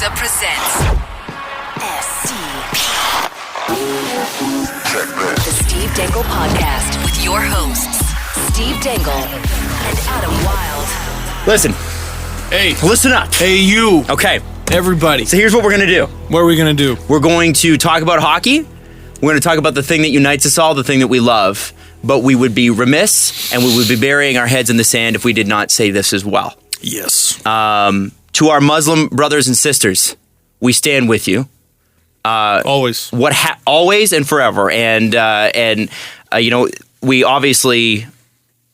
Pizza presents SCP. The Steve Dangle Podcast with your hosts, Steve Dangle and Adam Wilde. Listen. Hey. Listen up. Hey, you. Okay. Everybody. So here's what we're going to do. What are we going to do? We're going to talk about hockey. We're going to talk about the thing that unites us all, the thing that we love. But we would be remiss and we would be burying our heads in the sand if we did not say this as well. Yes. To our Muslim brothers and sisters, we stand with you. Always. Always and forever. And you know, we obviously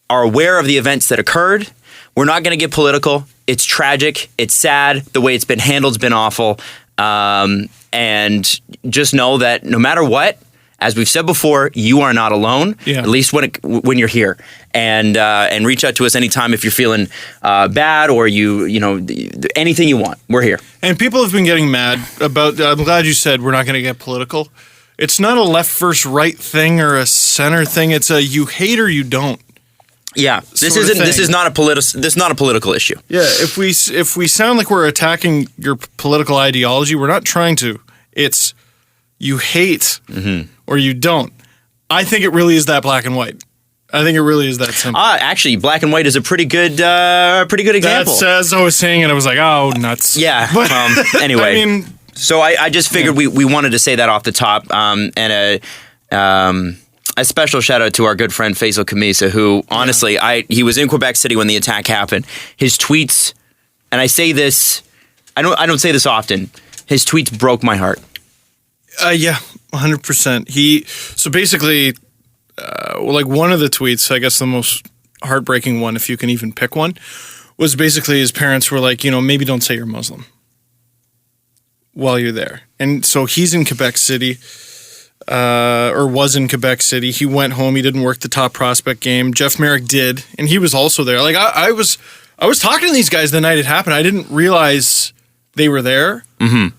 are aware of the events that occurred. We're not going to get political. It's tragic. It's sad. The way it's been handled's been awful. And just know that no matter what, as we've said before, you are not alone. Yeah. At least when you're here, and reach out to us anytime if you're feeling bad or you know anything you want. We're here. And people have been getting mad about. I'm glad you said we're not going to get political. It's not a left versus right thing or a center thing. It's a you hate or you don't. Yeah, this is not a political issue. Yeah, if we sound like we're attacking your political ideology, we're not trying to. It's you hate or you don't. I think it really is that black and white. I think it really is that simple. Actually, black and white is a pretty good example. That's as I was saying it, I was like, oh, nuts. Yeah. Anyway, I mean, so I just figured we wanted to say that off the top, and a special shout out to our good friend Faisal Khamisa, who honestly, he was in Quebec City when the attack happened. His tweets, and I say this, I don't say this often. His tweets broke my heart. Yeah, 100%. So basically, like one of the tweets, I guess the most heartbreaking one, if you can even pick one, was basically his parents were like, maybe don't say you're Muslim while you're there. And so he's in Quebec City, or was in Quebec City. He went home. He didn't work the top prospect game. Jeff Merrick did, and he was also there. Like I was talking to these guys the night it happened. I didn't realize they were there. Mm-hmm.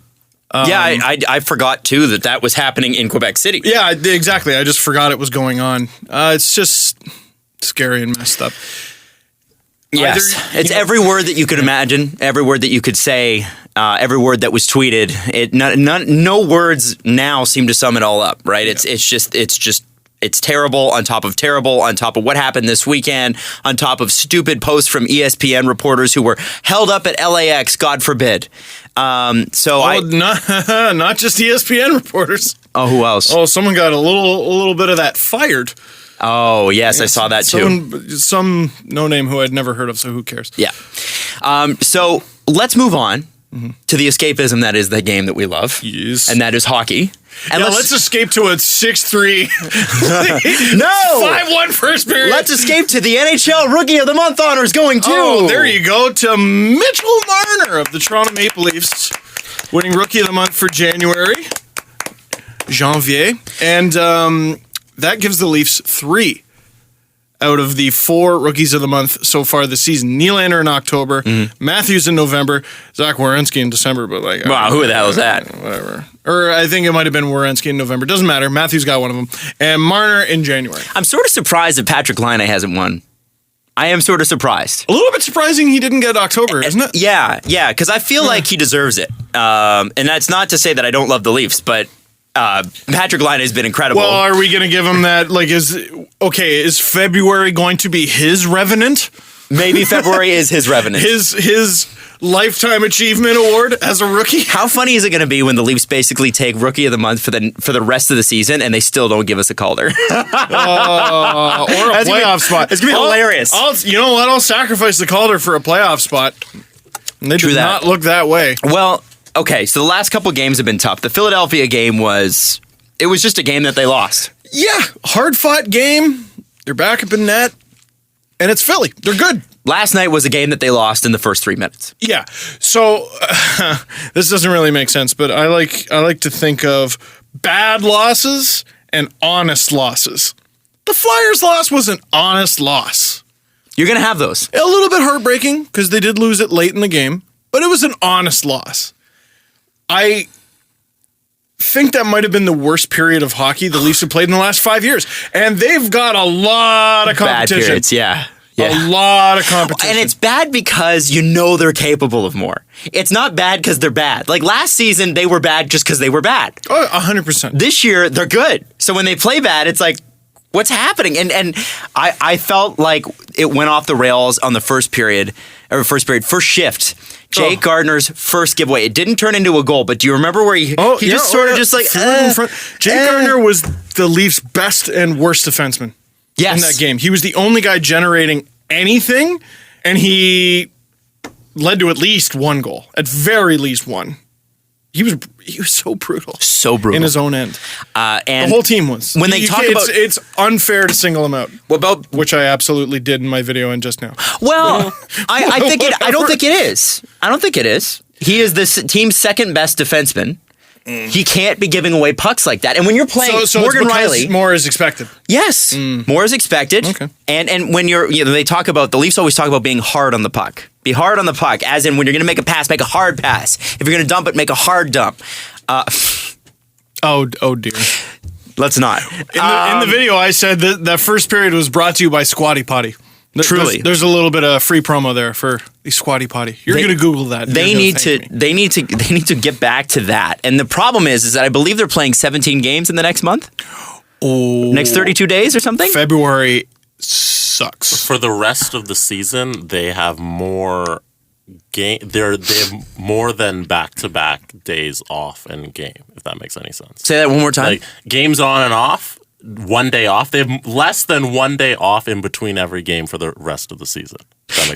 I forgot too that was happening in Quebec City. Yeah, exactly. I just forgot it was going on. It's just scary and messed up. Yes, it's every word that you could imagine, every word that you could say, every word that was tweeted. No words now seem to sum it all up, right? Yeah. It's terrible on top of what happened this weekend, on top of stupid posts from ESPN reporters who were held up at LAX, God forbid. Not just ESPN reporters. Oh, who else? Oh, someone got a little bit of that fired. Oh, yes, I saw that too. Some no-name who I'd never heard of, so who cares? Yeah. So let's move on to the escapism that is the game that we love. Yes. And that is hockey. And let's escape to a 6-3. No! 5-1 first period. Let's escape to the NHL Rookie of the Month honors going to... Oh, there you go. To Mitchell Marner of the Toronto Maple Leafs, winning Rookie of the Month for Janvier. And that gives the Leafs 3 out of the 4 Rookies of the Month so far this season. Nylander in October, Matthews in November, Zach Werenski in December, but wow, who the hell is that? Whatever. Or I think it might have been Werenski in November. Doesn't matter. Matthews got one of them. And Marner in January. I'm sort of surprised that Patrick Laine hasn't won. I am sort of surprised. A little bit surprising he didn't get October, isn't it? Yeah, because I feel like he deserves it. And that's not to say that I don't love the Leafs, but Patrick Laine has been incredible. Well, are we going to give him that? Like, is February going to be his Revenant? Maybe February is his Revenant. His Lifetime Achievement Award as a rookie. How funny is it going to be when the Leafs basically take Rookie of the Month for the rest of the season and they still don't give us a Calder? Or a playoff spot. It's going to be hilarious. You know what? I'll sacrifice the Calder for a playoff spot. And they do not look that way. Well, okay, so the last couple games have been tough. The Philadelphia game was just a game that they lost. Yeah, hard-fought game. They're back up in net. And it's Philly. They're good. Last night was a game that they lost in the first 3 minutes. Yeah. So this doesn't really make sense, but I like to think of bad losses and honest losses. The Flyers loss was an honest loss. You're going to have those. A little bit heartbreaking because they did lose it late in the game, but it was an honest loss. I think that might have been the worst period of hockey the Leafs have played in the last 5 years. And they've got a lot of competition. Bad periods, yeah. A lot of competition. And it's bad because you know they're capable of more. It's not bad because they're bad. Like last season, they were bad just because they were bad. Oh, 100%. This year, they're good. So when they play bad, it's like, what's happening? And I felt like it went off the rails on the first shift. Jake Gardner's first giveaway. It didn't turn into a goal, but do you remember where he just sort of just like... Jake Gardner was the Leafs' best and worst defenseman in that game. He was the only guy generating anything, and he led to at least one goal. At very least one. He was so brutal. So brutal. In his own end. And the whole team was. When they talk about... It's unfair to single him out. What about... Which I absolutely did in my video and just now. Well, I don't think it is. I don't think it is. He is the team's second best defenseman. He can't be giving away pucks like that. And when you're playing Morgan Rielly... more is expected. Yes. More is expected. Okay. And when they talk about... The Leafs always talk about being hard on the puck. Be hard on the puck. As in, when you're going to make a pass, make a hard pass. If you're going to dump it, make a hard dump. Oh dear. Let's not. In the video, I said that first period was brought to you by Squatty Potty. Truly. There's a little bit of free promo there for the Squatty Potty. You're going to Google that. They need to get back to that. And the problem is that I believe they're playing 17 games in the next month. Oh. Next 32 days or something? February sucks. For the rest of the season, they have more they have more than back-to-back days off in game, if that makes any sense. Say that one more time. Like games on and off, 1 day off. They have less than 1 day off in between every game for the rest of the season.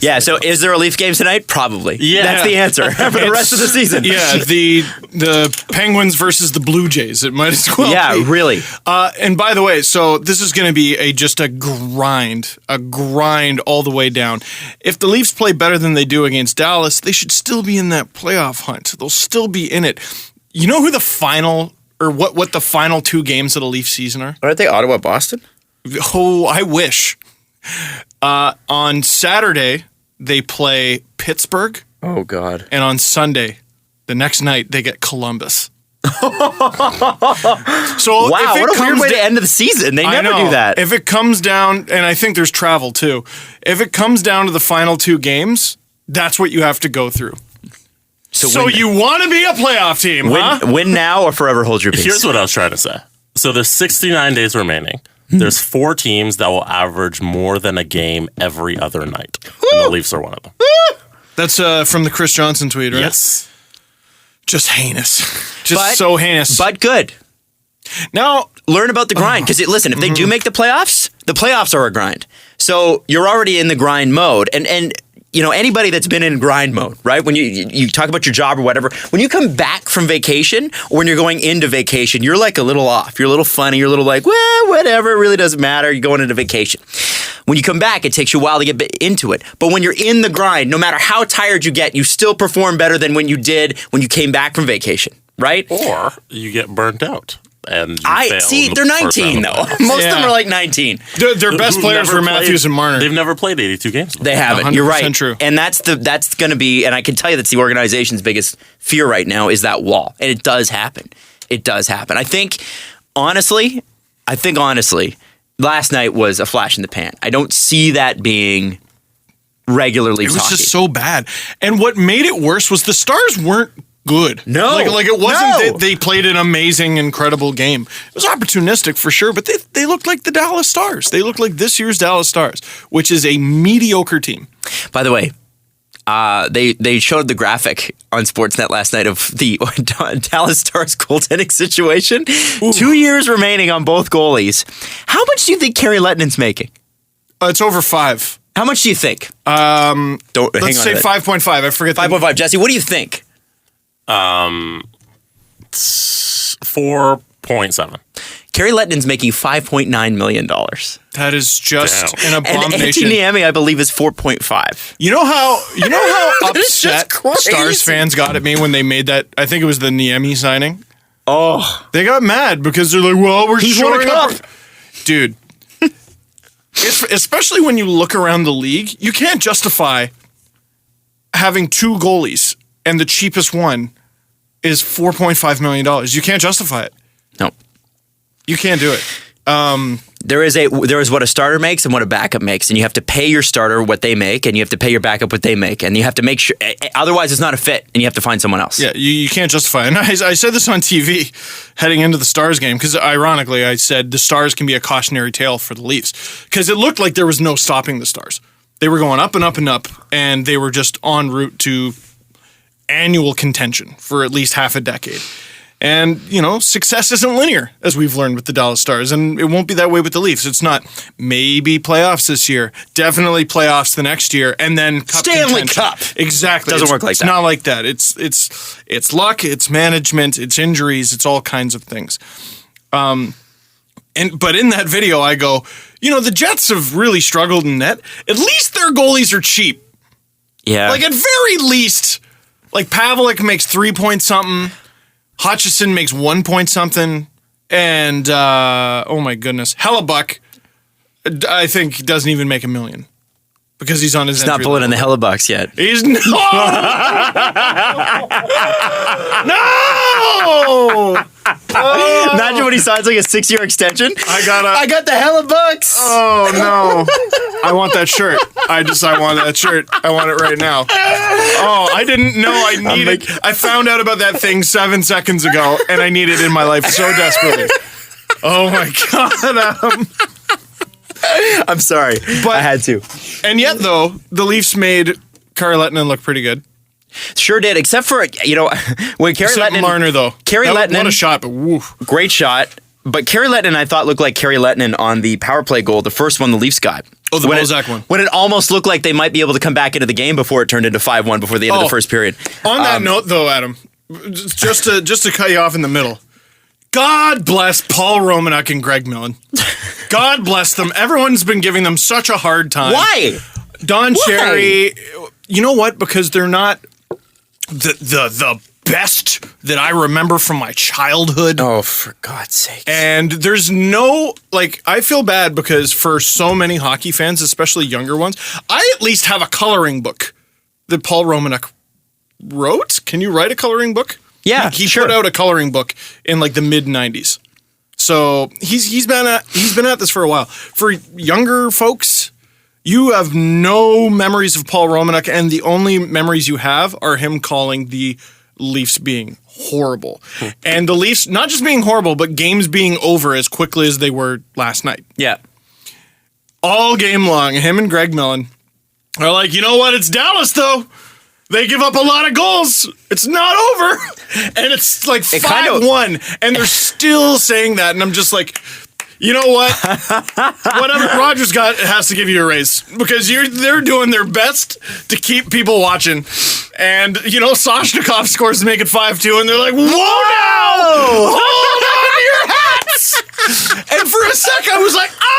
Yeah, so is there a Leaf game tonight? Probably. Yeah. That's the answer for the rest of the season. Yeah, the Penguins versus the Blue Jays. It might as well be. Really. And by the way, so this is going to be just a grind all the way down. If the Leafs play better than they do against Dallas, they should still be in that playoff hunt. They'll still be in it. You know who the final, or what the final two games of the Leaf season are? Aren't they Ottawa, Boston? Oh, I wish. On Saturday, they play Pittsburgh. Oh, God. And on Sunday, the next night, they get Columbus. So wow, what a weird way to end the season. They never do that. If it comes down, and I think there's travel too, if it comes down to the final two games, that's what you have to go through. So you want to be a playoff team, huh? Win now or forever hold your peace. Here's what I was trying to say. So there's 69 days remaining. There's 4 teams that will average more than a game every other night. And the Leafs are one of them. That's from the Chris Johnson tweet, right? Yes. Just heinous. So heinous. But good. Now, learn about the grind. Because listen, if they do make the playoffs are a grind. So you're already in the grind mode. And you know, anybody that's been in grind mode, right? When you talk about your job or whatever, when you come back from vacation or when you're going into vacation, you're like a little off. You're a little funny. You're a little like, well, whatever. It really doesn't matter. You're going into vacation. When you come back, it takes you a while to get into it. But when you're in the grind, no matter how tired you get, you still perform better than when you did when you came back from vacation, right? Or you get burnt out. And they're 19 though. Most of them are like 19. Their best players were Matthews and Marner. They've never played 82 games. They haven't. You're right. True. And that's going to be, and I can tell you that's the organization's biggest fear right now is that wall. And it does happen. It does happen. I think honestly, last night was a flash in the pan. I don't see that being regularly. It was just so bad. And what made it worse was the Stars weren't good. No. Like it wasn't that they played an amazing, incredible game. It was opportunistic for sure, but they looked like the Dallas Stars. They looked like this year's Dallas Stars, which is a mediocre team. By the way, they showed the graphic on Sportsnet last night of the Dallas Stars goaltending situation. Ooh. 2 years remaining on both goalies. How much do you think Carey Letton's making? It's over 5. How much do you think? Let's say 5.5. I forget. 5.5. Jesse, what do you think? 4.7. Carey Letton's making $5.9 million. That is just an abomination. And Antti Niemi, I believe, is 4.5. You know how upset Stars fans got at me when they made that? I think it was the Niemi signing. Oh, they got mad because they're like, "Well, he's won a cup, dude." Especially when you look around the league, you can't justify having 2 goalies and the cheapest one is $4.5 million. You can't justify it. No. You can't do it. there is what a starter makes and what a backup makes, and you have to pay your starter what they make, and you have to pay your backup what they make, and you have to make sure. Otherwise, it's not a fit, and you have to find someone else. Yeah, you can't justify it. And I said this on TV heading into the Stars game because, ironically, I said the Stars can be a cautionary tale for the Leafs because it looked like there was no stopping the Stars. They were going up and up and up, and they were just en route to annual contention for at least half a decade. And, success isn't linear, as we've learned with the Dallas Stars, and it won't be that way with the Leafs. It's not maybe playoffs this year, definitely playoffs the next year, and then Cup Stanley contention. Cup. Exactly. Doesn't work like that. It's not like that. It's luck, it's management, it's injuries, it's all kinds of things. But in that video, I go, the Jets have really struggled in net. At least their goalies are cheap. Yeah. Like, at very least, like, Pavelec makes 3 point something. Hutchison makes 1 point something, and oh my goodness, Hellebuck, I think doesn't even make $1 million because he's on his. He's not pulling in the Hellebucks yet. He's no. Imagine when he signs like a 6-year extension. I got the Hellebucks. Oh no! I want that shirt. I want that shirt. I want it right now. Oh, I didn't know I needed. I found out about that thing 7 seconds ago, and I need it in my life so desperately. Oh my God, Adam. I'm sorry, but I had to. And yet, though, the Leafs made Kari Lehtinen look pretty good. Sure did, except for when Kari Lehtinen. Marner, though. Kari Lehtinen, what a shot, but woof. Great shot. But Kari Lehtinen, I thought, looked like Kari Lehtinen on the power play goal, the first one the Leafs got. Oh, the Bozak one. When it almost looked like they might be able to come back into the game before it turned into 5-1 before the end of the first period. On that note, though, Adam, just to cut you off in the middle, God bless Paul Romanek and Greg Millen. God bless them. Everyone's been giving them such a hard time. Why? Don Cherry, you know what? Because they're not the best that I remember from my childhood. Oh, for God's sake. And there's I feel bad because for so many hockey fans, especially younger ones, I at least have a coloring book that Paul Romanek wrote. Can you write a coloring book? Yeah, he put out a coloring book in like the mid 90s. So he's been at this for a while. For younger folks, you have no memories of Paul Romanek, and the only memories you have are him calling the Leafs being horrible. And the Leafs not just being horrible, but games being over as quickly as they were last night. Yeah. All game long, him and Greg Millen are like, you know what? It's Dallas, though. They give up a lot of goals. It's not over. And it's like 5-1. And they're still saying that. And I'm just like, you know what? Whatever Rogers got has to give you a raise. Because they're doing their best to keep people watching. And, Soshnikov scores to make it 5-2. And they're like, whoa now! Hold on to your hats! And for a sec, I was like, I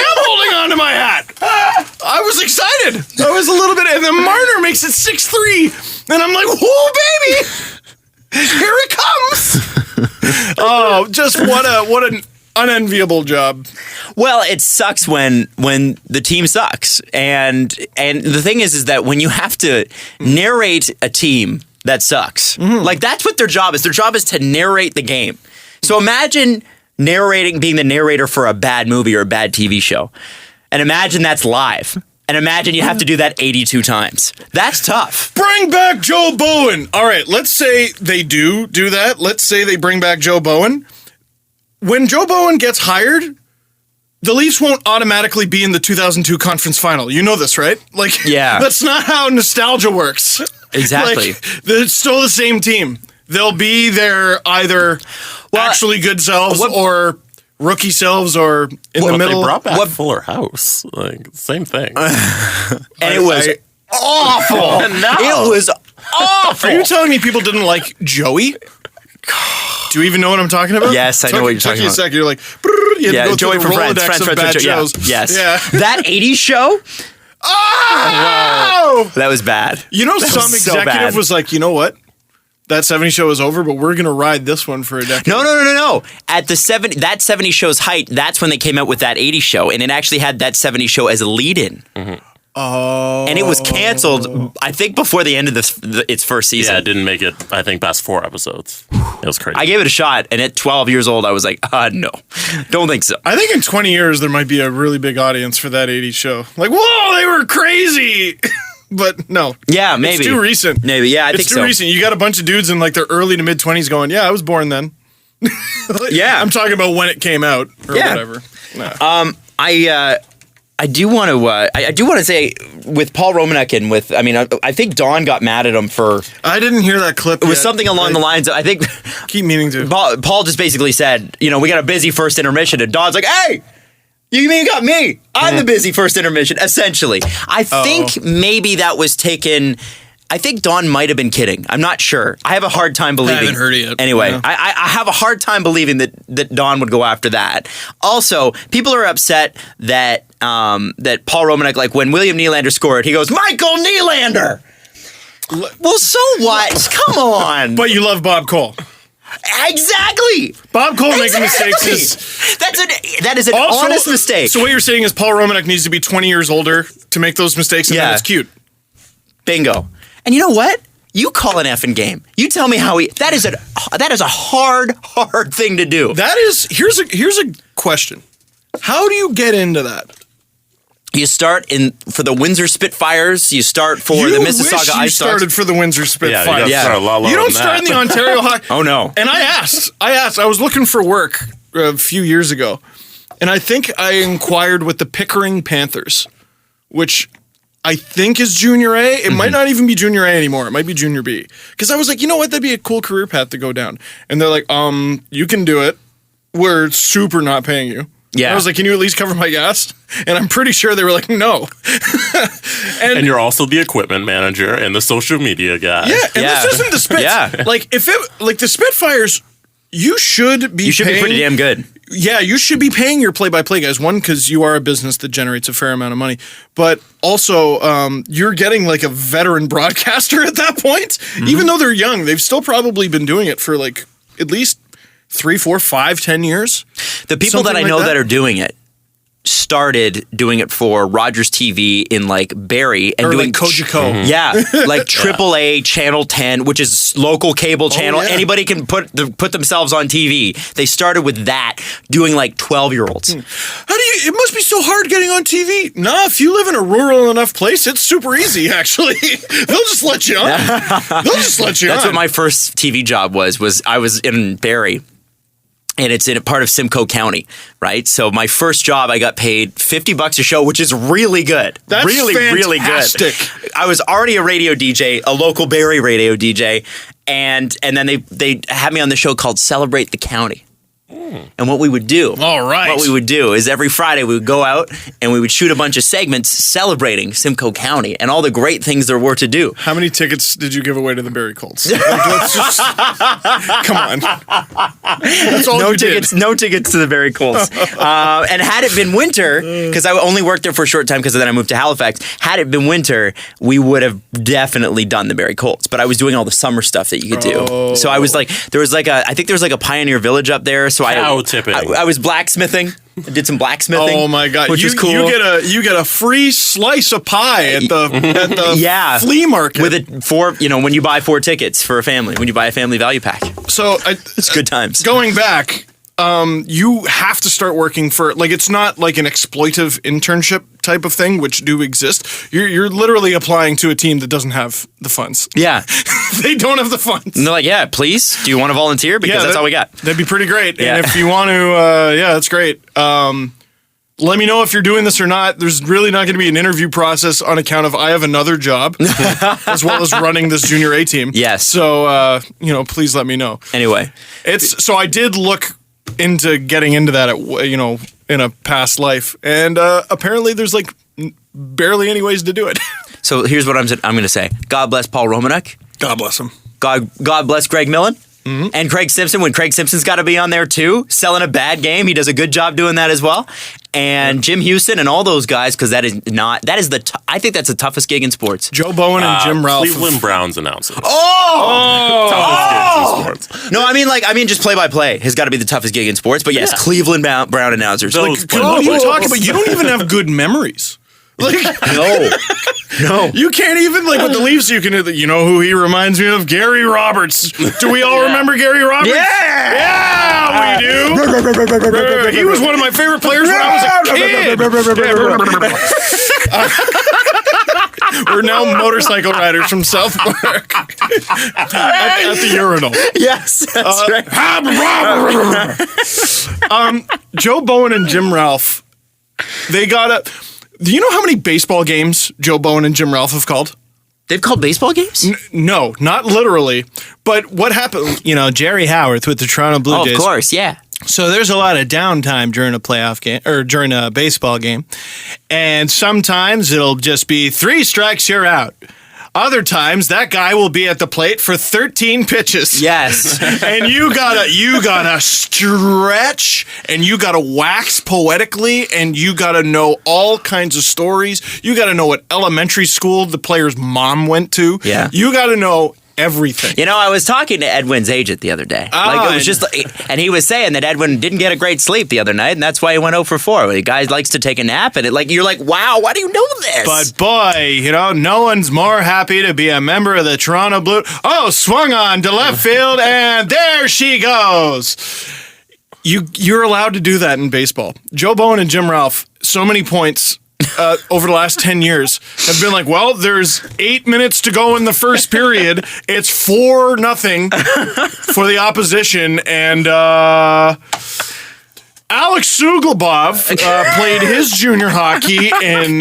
am holding on to my hat. I was excited. I was a little bit, and then Marner makes it 6-3. And I'm like, whoa, baby! Here it comes! Oh, just what an unenviable job. Well, it sucks when the team sucks. And the thing is that when you have to narrate a team that sucks, like that's what their job is. Their job is to narrate the game. So imagine being the narrator for a bad movie or a bad TV show. And imagine that's live. And imagine you have to do that 82 times. That's tough. Bring back Joe Bowen. All right, let's say they do that. Let's say they bring back Joe Bowen. When Joe Bowen gets hired, the Leafs won't automatically be in the 2002 conference final. You know this, right? Yeah. That's not how nostalgia works. Exactly. It's still the same team. They'll be their either actually good selves or rookie selves or in the middle. They brought back Fuller House. Same thing. And it was awful. It was awful. Are you telling me people didn't like Joey? Do you even know what I'm talking about? Yes, I know what you're talking about. Took you a sec. You're like, you had to go Joey through the from Rolodex of bad shows. Yes. Yeah. That 80s show? Oh! That was bad. Some executive was like, you know what? That 70 show is over, but we're going to ride this one for a decade. No. At that 70 show's height, that's when they came out with that 80 show, and it actually had that 70 show as a lead-in. Mm-hmm. Oh. And it was canceled, I think, before the end of its first season. Yeah, it didn't make it, I think, past 4 episodes. It was crazy. I gave it a shot, and at 12 years old, I was like, no, don't think so. I think in 20 years, there might be a really big audience for that 80s show. Like, whoa, they were crazy! But no. Yeah, maybe. It's too recent. Maybe, yeah, I think so. It's too recent. You got a bunch of dudes in like their early to mid-20s going, yeah, I was born then. Yeah. I'm talking about when it came out or whatever. Nah. I do want to say with Paul Romanek and with, I mean, I think Don got mad at him for. I didn't hear that clip. It was something along the lines of, I think. Keep meaning to. Paul just basically said, we got a busy first intermission, and Don's like, hey, you mean you got me? I'm the busy first intermission, essentially. I think maybe that was taken. I think Don might have been kidding. I'm not sure. I have a hard time believing. I haven't heard it yet. Anyway, Yeah. I have a hard time believing that Don would go after that. Also, people are upset that that Paul Romanek, like when William Nylander scored, he goes, Michael Nylander! Well, so what? Come on. But you love Bob Cole. Exactly. Bob Cole making mistakes is. That is an Also, honest mistake. So what you're saying is Paul Romanek needs to be 20 years older to make those mistakes, and then it's cute. Bingo. And you know what? You call an effing game. You tell me how that is a hard thing to do. That is here's a question. How do you get into that? You start for the Windsor Spitfires. You start for the Mississauga Ice Dogs. Started for the Windsor Spitfires. Yeah, start a lot lower you don't than start that. in the Ontario Hockey. Oh no! And I asked. I was looking for work a few years ago, and I think I inquired with the Pickering Panthers, which I think is Junior A. It might not even be Junior A anymore. It might be Junior B. Because I was like, you know what? That'd be a cool career path to go down. And they're like, you can do it. We're super not paying you. Yeah. And I was like, can you at least cover my gas? And I'm pretty sure they were like, no. And you're also the equipment manager and the social media guy. Yeah, and this isn't the Spits. Yeah. Like the Spitfires, you should be pretty damn good. Yeah, you should be paying your play-by-play guys. One, because you are a business that generates a fair amount of money. But also, you're getting like a veteran broadcaster at that point. Even though they're young, they've still probably been doing it for like at least 3, 4, 5, 10 years. The people that I know that are doing it started doing it for Rogers TV in like Barrie and Or doing like Kojiko. Yeah, like AAA Channel 10, which is local cable channel. yeah. Anybody can put themselves on TV. They started with that, doing like 12-year-olds. How do you? It must be so hard getting on TV. Nah, if you live in a rural enough place, it's super easy. Actually, they'll just let you on. They'll just let you on. That's what my first TV job was I was in Barrie. And it's in a part of Simcoe County, right? So my first job, I got paid $50 a show, which is really good. That's really fantastic. good. I was already a radio DJ, a local Barrie radio DJ, and then they had me on the show called Celebrate the County. And what we would do, is every Friday we would go out and we would shoot a bunch of segments celebrating Simcoe County and all the great things there were to do. How many tickets did you give away to the Barrie Colts? Like, let's just, come on. That's all you did. No tickets to the Barrie Colts. And had it been winter, because I only worked there for a short time because then I moved to Halifax. Had it been winter, we would have definitely done the Barrie Colts. But I was doing all the summer stuff that you could do. So I was like, I think there was like a Pioneer Village up there. So Cow tipping. I was blacksmithing. I did some blacksmithing. Oh my god! Which was cool. You get a free slice of pie at the flea market when you buy 4 tickets for a family, when you buy a family value pack. So it's good times. Going back, you have to start working for it's not like an exploitive internship type of thing, which do exist. You're literally applying to a team that doesn't have the funds. Yeah. They don't have the funds. And they're like, yeah, please. Do you want to volunteer? Because that's all we got. That'd be pretty great. Yeah. And if you want to, that's great. Let me know if you're doing this or not. There's really not going to be an interview process on account of I have another job as well as running this Junior A team. Yes. So, please let me know. Anyway. So I did look into getting into that in a past life, and apparently there's like barely any ways to do it. So here's what I'm going to say. God bless Paul Romanek. God bless him. God bless Greg Millen. And Craig Simpson, when Craig Simpson's got to be on there too, selling a bad game. He does a good job doing that as well. And Jim Houston and all those guys, because I think that's the toughest gig in sports. Joe Bowen and Jim Ralph. Cleveland Browns announcers. Oh! Toughest gigs in sports. No, I mean just play-by-play has got to be the toughest gig in sports. But yes, Cleveland Brown announcers. What are you talking about? You don't even have good memories. Like, No. you can't even, like, with the Leafs, you can, you know who he reminds me of? Gary Roberts. Do we all remember Gary Roberts? Yeah, we do. He was one of my favorite players when I was a kid. We're now motorcycle riders from South Park at the urinal. Yes, that's right. Joe Bowen and Jim Ralph, they got a... Do you know how many baseball games Joe Bowen and Jim Ralph have called? They've called baseball games? No, not literally. But what happened? You know, Jerry Howarth with the Toronto Blue Jays. Of course, yeah. So there's a lot of downtime during a playoff game or during a baseball game. And sometimes it'll just be 3 strikes, you're out. Other times that guy will be at the plate for 13 pitches. Yes. And you gotta stretch and you gotta wax poetically and you gotta know all kinds of stories. You gotta know what elementary school the player's mom went to. Yeah. You gotta know everything. You know, I was talking to Edwin's agent the other day. Like, it was just, and he was saying that Edwin didn't get a great sleep the other night, and that's why he went 0 for 4. The guy likes to take a nap, and you're like, wow, why do you know this? But boy, you know, no one's more happy to be a member of the Toronto Blue. Oh, swung on to left field, and there she goes. You're allowed to do that in baseball. Joe Bowen and Jim Ralph, so many points over the last 10 years have been like, well, there's 8 minutes to go in the first period. It's 4-0 for the opposition. And Alex Suglobov played his junior hockey in...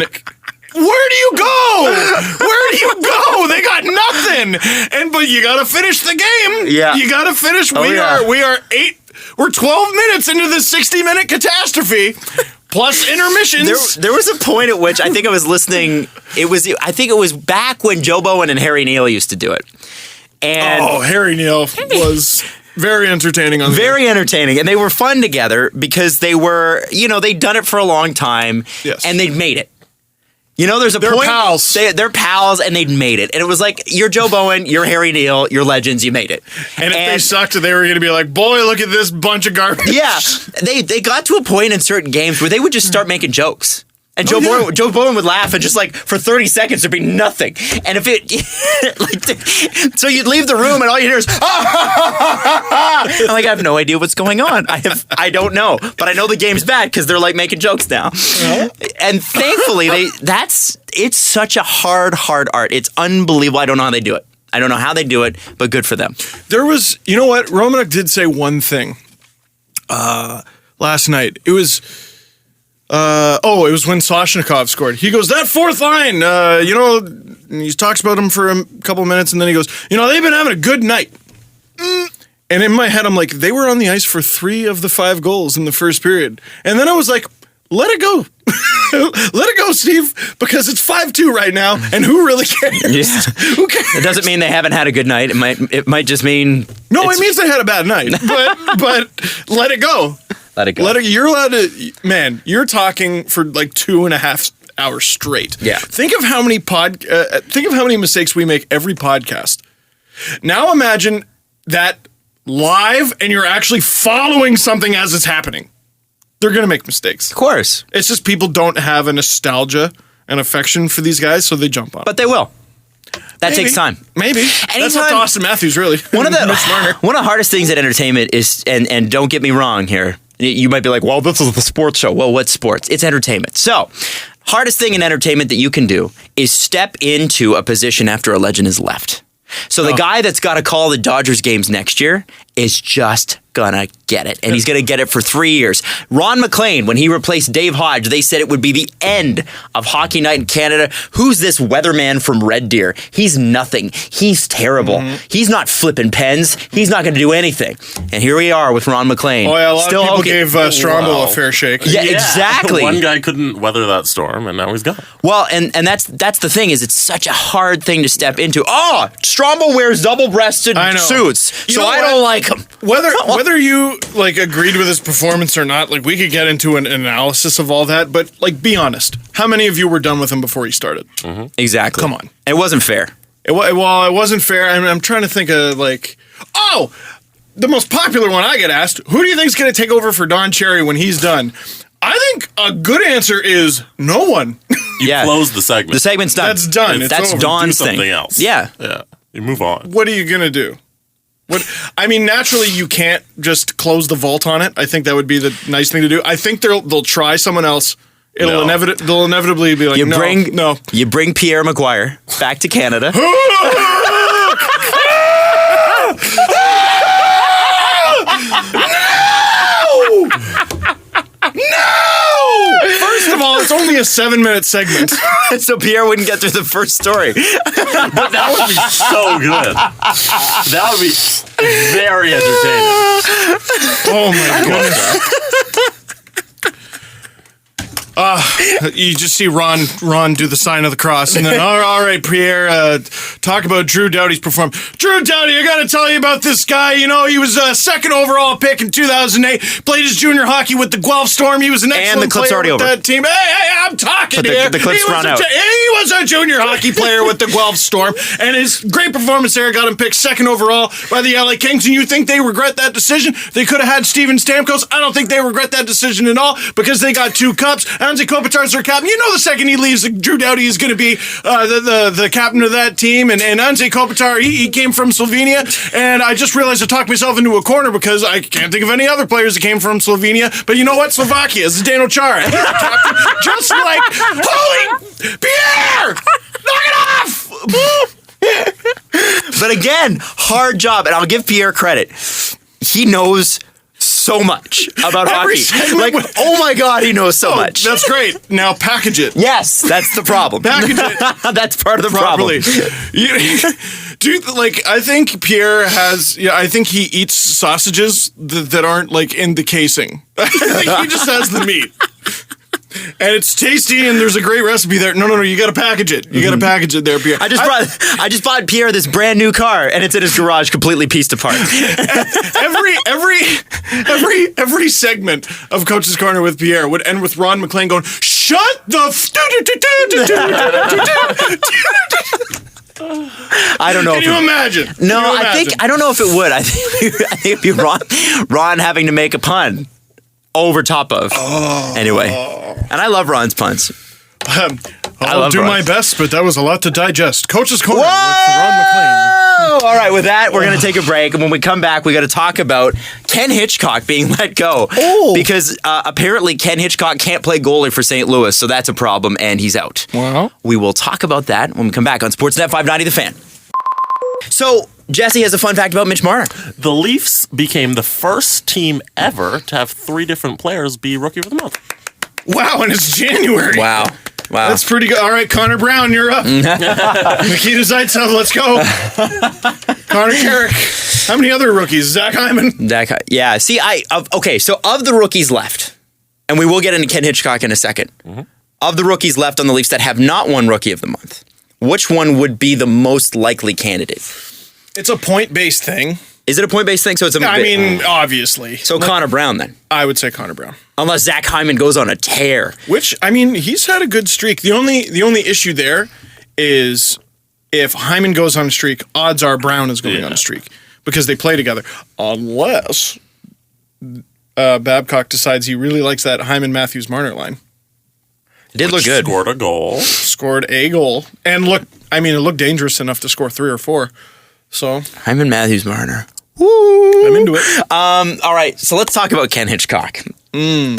Where do you go? Where do you go? They got nothing. But you got to finish the game. Yeah. You got to finish. Oh, We're 12 minutes into the 60-minute catastrophe. Plus intermissions. There was a point at which I think I was listening. I think it was back when Joe Bowen and Harry Neal used to do it. And Harry Neal was very entertaining on the very entertaining, and they were fun together because they were, they'd done it for a long time, yes, and they'd made it. There's a they're point. Pals. They're pals, and they'd made it. And it was like, you're Joe Bowen, you're Harry Neal, you're legends, you made it. And if they sucked, they were going to be like, boy, look at this bunch of garbage. Yeah. They got to a point in certain games where they would just start making jokes. And Joe Bowen would laugh, and just like for 30 seconds there'd be nothing. And if it, so you'd leave the room, and all you hear is, I'm like, I have no idea what's going on. I don't know, but I know the game's bad because they're like making jokes now. And thankfully, it's such a hard art. It's unbelievable. I don't know how they do it. I don't know how they do it, but good for them. There was, you know what? Romanek did say one thing last night. It was. It was when Soshnikov scored. He goes, that fourth line, and he talks about him for a couple minutes, and then he goes, they've been having a good night. And in my head, I'm like, they were on the ice for 3 of the 5 goals in the first period. And then I was like, let it go. Let it go, Steve, because it's 5-2 right now, and who really cares? Yeah. Who cares? It doesn't mean they haven't had a good night. It might just mean... No, it means they had a bad night, but let it go. Let it go. You're allowed to, man, you're talking for like 2.5 hours straight. Yeah. Think of how many mistakes we make every podcast. Now imagine that live and you're actually following something as it's happening. They're going to make mistakes. Of course. It's just people don't have a nostalgia and affection for these guys, so they jump on it. But they will. That takes time. Maybe. That's up to Austin Matthews, really. One of the hardest things at entertainment is, and don't get me wrong here, you might be like, well, this is the sports show. Well, what's sports? It's entertainment. So, hardest thing in entertainment that you can do is step into a position after a legend is left. So the guy that's got to call the Dodgers games next year is just gonna get it, and he's gonna get it for 3 years. Ron McLean, when he replaced Dave Hodge, they said it would be the end of Hockey Night in Canada. Who's this weatherman from Red Deer? He's nothing. He's terrible. He's not flipping pens. He's not gonna do anything. And here we are with Ron McLean. Oh yeah, a lot of people gave Strombo a fair shake. Yeah, exactly. One guy couldn't weather that storm, and now he's gone. Well, and that's the thing, is it's such a hard thing to step into. Oh, Strombo wears double-breasted suits, so I don't like him. Whether you like agreed with his performance or not, like we could get into an analysis of all that, but like be honest, how many of you were done with him before he started? Mm-hmm. Exactly. Come on, it wasn't fair. It wasn't fair. I'm trying to think of the most popular one I get asked: who do you think is going to take over for Don Cherry when he's done? I think a good answer is no one. You close the segment. The segment's done. That's done. It's That's over. Dawn's Do something thing. else. Yeah. Yeah. You move on. What are you going to do? Naturally, you can't just close the vault on it. I think that would be the nice thing to do. I think they'll try someone else. They'll inevitably be like, no. You bring Pierre Maguire back to Canada. No! First of all, it's only a 7-minute segment. So Pierre wouldn't get through the first story. But that would be so good. That would be very entertaining. Oh my goodness. You just see Ron do the sign of the cross, and then, all right, Pierre, talk about Drew Doughty's performance. Drew Doughty, I got to tell you about this guy. You know, he was a second overall pick in 2008, played his junior hockey with the Guelph Storm. He was an excellent player with that team. Hey, I'm talking here. The clip's run out. He was a junior hockey player with the Guelph Storm, and his great performance there got him picked second overall by the LA Kings, and you think they regret that decision? They could have had Steven Stamkos. I don't think they regret that decision at all because they got 2 cups. Anze Kopitar's their captain. You know the second he leaves, Drew Doughty is going to be the captain of that team. And Anze Kopitar, he came from Slovenia. And I just realized I talked myself into a corner because I can't think of any other players that came from Slovenia. But you know what? Slovakia is Zdeno Chara. He's the captain. Just like, holy Pierre! Knock it off! But again, hard job. And I'll give Pierre credit. He knows so much about hockey. Like, oh my God, he knows so much. That's great. Now package it. Yes, that's the problem. Package it. That's part of the Properly. problem. I think Pierre has. Yeah, I think he eats sausages that aren't like in the casing. I think he just has the meat. And it's tasty, and there's a great recipe there. No, you got to package it. You got to package it there, Pierre. I just bought Pierre this brand new car, and it's in his garage, completely pieced apart. every segment of Coach's Corner with Pierre would end with Ron McLean going, "Shut the I don't know. Can you imagine? No, I don't know if it would. I think it'd be Ron having to make a pun over top of. Anyway, and I love Ron's puns. I'll do my best, but that was a lot to digest. Coach's Corner with Whoa! Ron McLean. All right, with that, we're going to take a break. And when we come back, we got to talk about Ken Hitchcock being let go. Because apparently Ken Hitchcock can't play goalie for St. Louis, so that's a problem, and he's out. Wow. We will talk about that when we come back on Sportsnet 590 The Fan. So, Jesse has a fun fact about Mitch Marner. The Leafs became the first team ever to have 3 different players be Rookie of the Month. Wow, and it's January. Wow. That's pretty good. All right, Connor Brown, you're up. Nikita Zaitsev, let's go. Connor Carrick. How many other rookies? Zach Hyman. Yeah. See, so of the rookies left, and we will get into Ken Hitchcock in a second. Mm-hmm. Of the rookies left on the Leafs that have not won Rookie of the Month, which one would be the most likely candidate? It's a point-based thing. Is it a point-based thing? So it's obviously. So Connor Brown then? I would say Connor Brown. Unless Zach Hyman goes on a tear. Which, he's had a good streak. The only issue there is if Hyman goes on a streak, odds are Brown is going on a streak because they play together. Unless Babcock decides he really likes that Hyman-Matthews-Marner line. It did look good. Scored a goal. And it looked dangerous enough to score 3 or 4. So Hyman-Matthews-Marner. Woo! I'm into it. All right, so let's talk about Ken Hitchcock. Do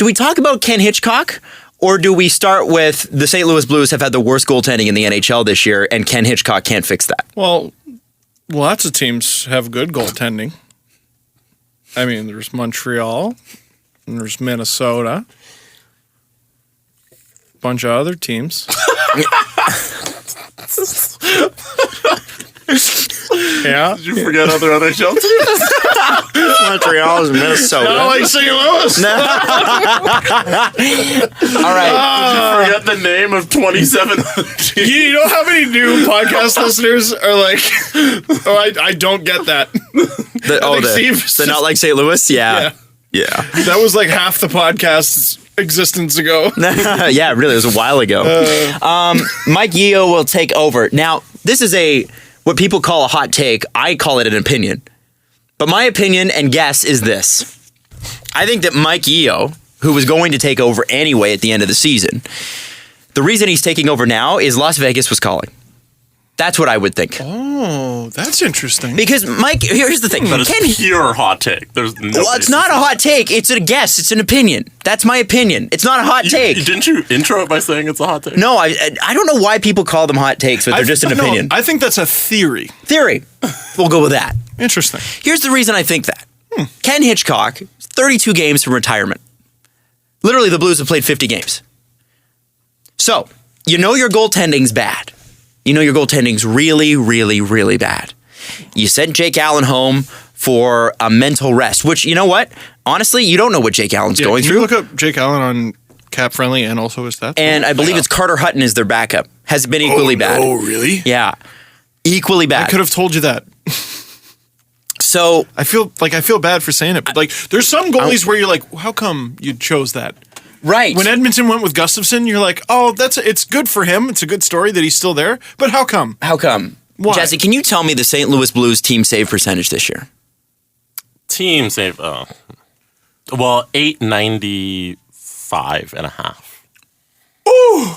we talk about Ken Hitchcock, or do we start with the St. Louis Blues have had the worst goaltending in the NHL this year, and Ken Hitchcock can't fix that? Well, lots of teams have good goaltending. There's Montreal, and there's Minnesota, a bunch of other teams. Yeah. Did you forget other NHL teams? Montreal is Minnesota. Not like St. Louis. All right. Did you forget the name of 27 teams? You know how many new podcast listeners are like, I don't get that. They're not like St. Louis? Yeah. That was like half the podcast's existence ago. Yeah, really, it was a while ago. Mike Yeo will take over. Now, this is what people call a hot take. I call it an opinion. But my opinion and guess is this. I think that Mike Yeo who was going to take over anyway at the end of the season. The reason he's taking over now is Las Vegas was calling. That's what I would think. Oh, that's interesting. Because, Mike, here's the thing. But it's pure hot take. There's no well, it's not a hot take. It's a guess. It's an opinion. That's my opinion. It's not a hot take. Didn't you intro it by saying it's a hot take? No, I don't know why people call them hot takes, but they're just an opinion. I think that's a theory. Theory. We'll go with that. Interesting. Here's the reason I think that. Ken Hitchcock, 32 games from retirement. Literally, the Blues have played 50 games. So, you know your goaltending's bad. You know your goaltending's really, really, really bad. You sent Jake Allen home for a mental rest, which, you know what? Honestly, you don't know what Jake Allen's going through. You look up Jake Allen on Cap Friendly and also his stats. And I believe it's Carter Hutton is their backup. Has been equally bad. Oh, really? Yeah. Equally bad. I could have told you that. So I feel bad for saying it, but like there's some goalies where you're like, how come you chose that? Right. When Edmonton went with Gustafsson, you're like, oh, it's good for him. It's a good story that he's still there. But how come? How come? Why? Jesse, can you tell me the St. Louis Blues team save percentage this year? Team save, well, 895.5. Ooh!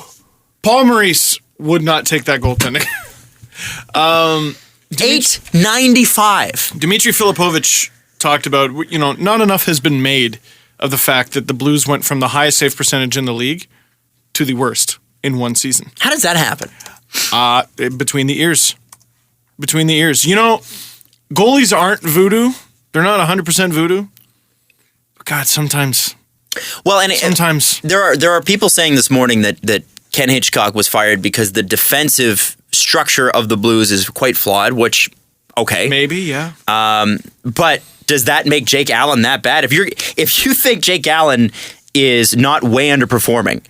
Paul Maurice would not take that goaltending. 895. Dmitry Filipovich talked about, not enough has been made of the fact that the Blues went from the highest save percentage in the league to the worst in one season. How does that happen? Between the ears. Between the ears. Goalies aren't voodoo. They're not 100% voodoo. But God, sometimes. Well, and sometimes there are people saying this morning that Ken Hitchcock was fired because the defensive structure of the Blues is quite flawed, which, okay. Maybe, yeah. But does that make Jake Allen that bad? If you think Jake Allen is not way underperforming,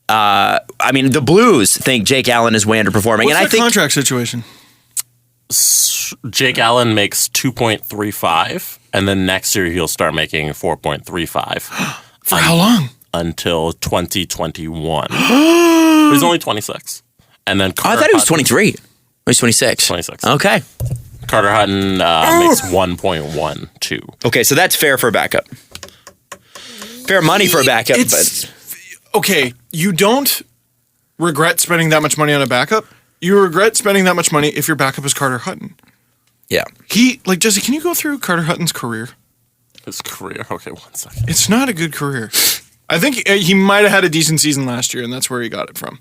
the Blues think Jake Allen is way underperforming. What's and I think contract situation? Jake Allen makes 2.35, and then next year he'll start making 4.35. For how long? Until 2021. He's only 26. And then I thought he was 23. He's 26. 26. Okay. Carter Hutton makes 1.12. Okay, so that's fair for a backup. Fair money for a backup, but okay, you don't regret spending that much money on a backup. You regret spending that much money if your backup is Carter Hutton. Yeah. Jesse, can you go through Carter Hutton's career? His career? Okay, 1 second. It's not a good career. I think he might have had a decent season last year, and that's where he got it from.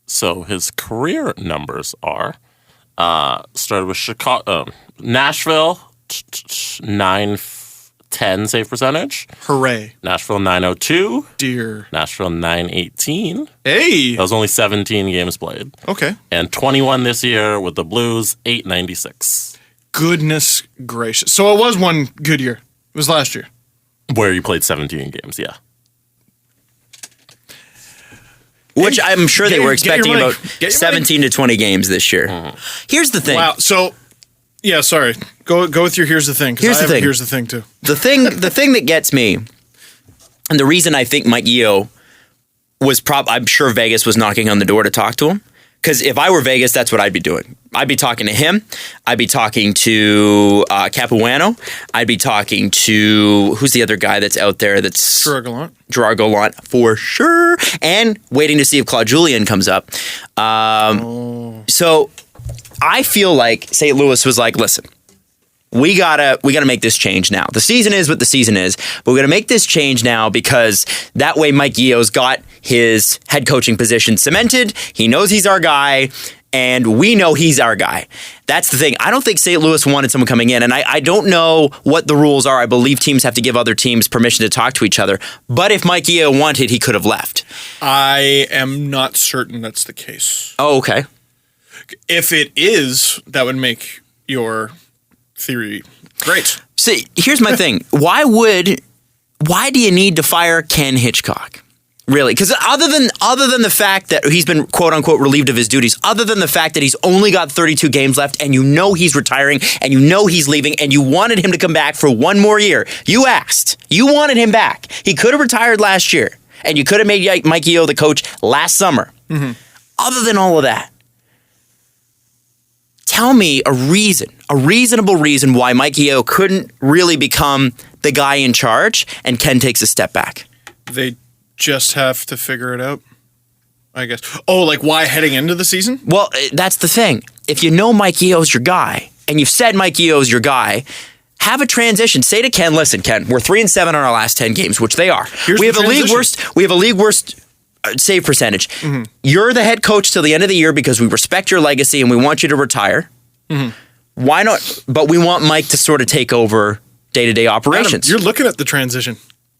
So his career numbers are started with Chicago, Nashville, 910 save percentage. Hooray. Nashville 902. Dear. Nashville 918. Hey. That was only 17 games played. Okay. And 21 this year with the Blues, 896. Goodness gracious. So it was one good year. It was last year. Where you played 17 games, yeah. Which I'm sure they were expecting about 17 to 20 games this year. Mm-hmm. Here's the thing. Wow. So, yeah, sorry. Go with your here's the thing. Here's the thing. Here's the thing, too. The thing that gets me, and the reason I think Mike Yeo was I'm sure Vegas was knocking on the door to talk to him. Because if I were Vegas, that's what I'd be doing. I'd be talking to him. I'd be talking to Capuano. I'd be talking to, who's the other guy that's out there that's... Gerard Gallant. Gerard Gallant, for sure. And waiting to see if Claude Julien comes up. So I feel like St. Louis was like, listen, we gotta make this change now. The season is what the season is, but we're gonna make this change now because that way Mike Yeo's got his head coaching position cemented. He knows he's our guy, and we know he's our guy. That's the thing. I don't think St. Louis wanted someone coming in, and I don't know what the rules are. I believe teams have to give other teams permission to talk to each other. But if Mike Yeo wanted, he could have left. I am not certain that's the case. Oh, okay. If it is, that would make your theory great. See, here's my thing. Why do you need to fire Ken Hitchcock? Really? Because other than the fact that he's been quote unquote relieved of his duties, other than the fact that he's only got 32 games left, and you know he's retiring, and you know he's leaving, and you wanted him to come back for one more year. You wanted him back. He could have retired last year, and you could have made Mike Yeo the coach last summer. Mm-hmm. Other than all of that, tell me a reasonable reason why Mike Yeo couldn't really become the guy in charge and Ken takes a step back. They just have to figure it out, I guess. Oh, like why heading into the season? Well, that's the thing. If you know Mike Yeo's your guy, and you've said Mike Yeo's your guy, have a transition. Say to Ken, listen, Ken, we're 3-7 on our last 10 games, which they are. We have a league worst save percentage. Mm-hmm. You're the head coach till the end of the year because we respect your legacy and we want you to retire. Mm-hmm. Why not? But we want Mike to sort of take over day-to-day operations. Adam, you're looking at the transition.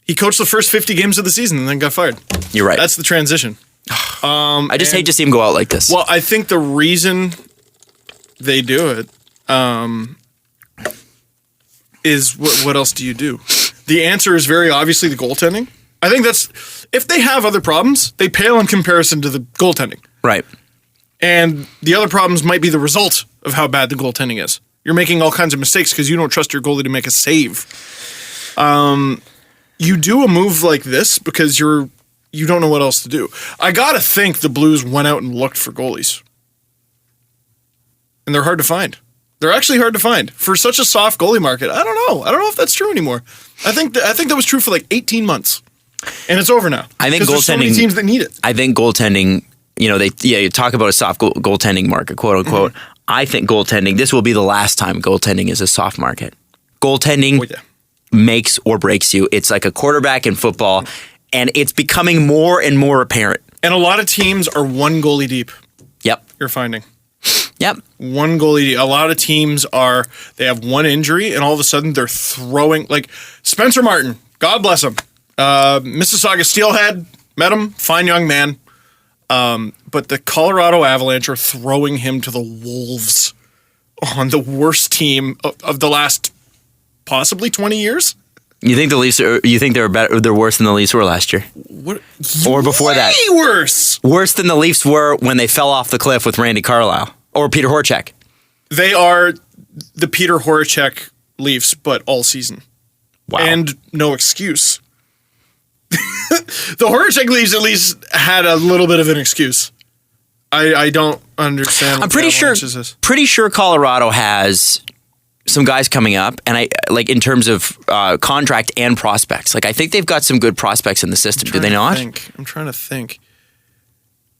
He coached the first 50 games of the season and then got fired. You're right. That's the transition. I just hate to see him go out like this. Well, I think the reason they do it is what else do you do? The answer is very obviously the goaltending. I think that's, if they have other problems, they pale in comparison to the goaltending. Right. And the other problems might be the result of how bad the goaltending is. You're making all kinds of mistakes because you don't trust your goalie to make a save. You do a move like this because you don't know what else to do. I gotta think the Blues went out and looked for goalies. And they're hard to find. They're actually hard to find. For such a soft goalie market, I don't know. I don't know if that's true anymore. I think that was true for like 18 months. And it's over now. I think goaltending, there's so many teams that need it. I think goaltending, you talk about a soft goaltending market, quote unquote. Mm-hmm. I think goaltending, this will be the last time goaltending is a soft market. Goaltending makes or breaks you. It's like a quarterback in football, and it's becoming more and more apparent. And a lot of teams are one goalie deep. Yep. You're finding. Yep. One goalie deep. A lot of teams they have one injury, and all of a sudden they're throwing, like Spencer Martin, God bless him. Mississauga Steelhead, met him, fine young man. But the Colorado Avalanche are throwing him to the wolves on the worst team of the last possibly 20 years. You think the Leafs they're better? They're worse than the Leafs were last year, what? Or before Way that? Worse than the Leafs were when they fell off the cliff with Randy Carlyle or Peter Horachek. They are the Peter Horachek Leafs, but all season. Wow. And no excuse. The Horachek Leafs at least had a little bit of an excuse. I don't understand. I'm pretty sure Colorado has some guys coming up, and I like in terms of contract and prospects. Like I think they've got some good prospects in the system. Do they not? I'm trying to think.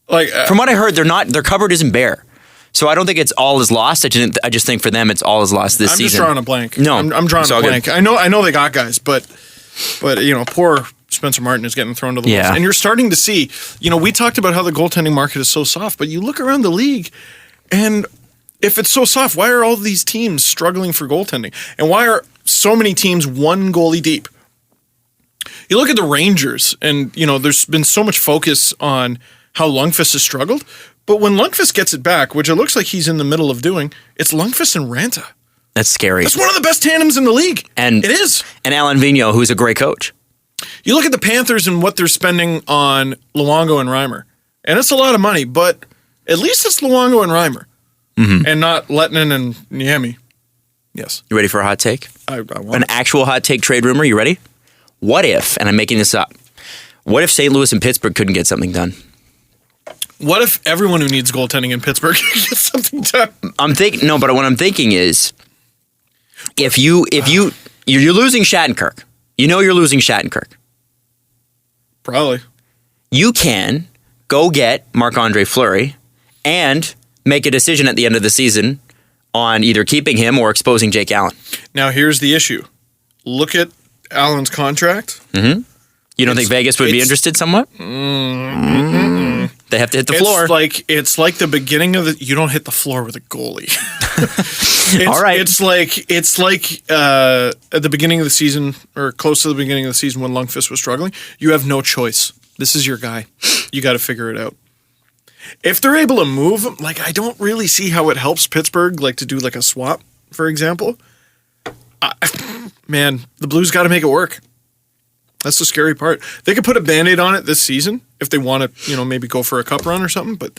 Like from what I heard, their cupboard isn't bare. So I don't think it's all is lost. I just think for them it's all is lost this season. I'm just drawing a blank. No, I'm drawing a blank. Good. I know they got guys, but poor Spencer Martin is getting thrown to the wolves. And you're starting to see, we talked about how the goaltending market is so soft, but you look around the league, and if it's so soft, why are all these teams struggling for goaltending? And why are so many teams one goalie deep? You look at the Rangers, and there's been so much focus on how Lundqvist has struggled, but when Lundqvist gets it back, which it looks like he's in the middle of doing, it's Lundqvist and Ranta. That's scary. That's one of the best tandems in the league. And it is. And Alan Vigneault, who's a great coach. You look at the Panthers and what they're spending on Luongo and Reimer, and it's a lot of money, but at least it's Luongo and Reimer, and not Lettinen and Niemi. Yes. You ready for a hot take? I want an actual hot take trade rumor. You ready? What if, and I'm making this up, what if St. Louis and Pittsburgh couldn't get something done? What if everyone who needs goaltending in Pittsburgh can get something done? But what I'm thinking is, if you're losing Shattenkirk, you're losing Shattenkirk. Probably. You can go get Marc-Andre Fleury and make a decision at the end of the season on either keeping him or exposing Jake Allen. Now, here's the issue. Look at Allen's contract. Mm-hmm. You don't think Vegas would be interested somewhat? They have to hit the floor. It's like the beginning of you don't hit the floor with a goalie. All right. It's like at the beginning of the season or close to the beginning of the season when Lundqvist was struggling. You have no choice. This is your guy. You got to figure it out. If they're able to move him, I don't really see how it helps Pittsburgh, to do a swap, for example. Man, the Blues got to make it work. That's the scary part. They could put a Band-Aid on it this season if they want to, maybe go for a cup run or something, but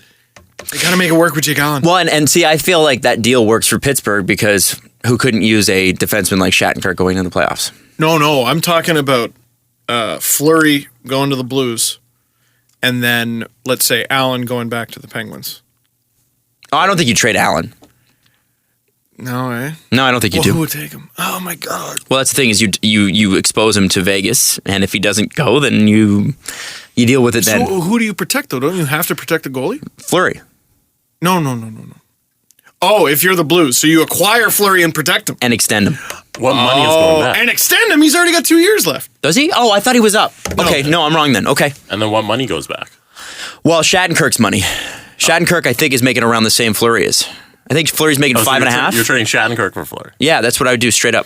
they got to make it work with Jake Allen. Well, and see, I feel like that deal works for Pittsburgh because who couldn't use a defenseman like Shattenkirk going into the playoffs? No, I'm talking about Fleury going to the Blues and then, let's say, Allen going back to the Penguins. Oh, I don't think you trade Allen. No, eh? No, I don't think you do. Who would take him? my God. Well, that's the thing is you expose him to Vegas, and if he doesn't go, then you deal with it then. So who do you protect, though? Don't you have to protect the goalie? Fleury. No. Oh, if you're the Blues. So you acquire Fleury and protect him. And extend him. What money is going back? And extend him. He's already got 2 years left. Does he? Oh, I thought he was up. Okay, no, I'm wrong then. Okay. And then what money goes back? Well, Shattenkirk's money. Shattenkirk, I think, is making around the same Fleury is. I think Fleury's making 5.5. You're trading Shattenkirk for Fleury. Yeah, that's what I would do straight up.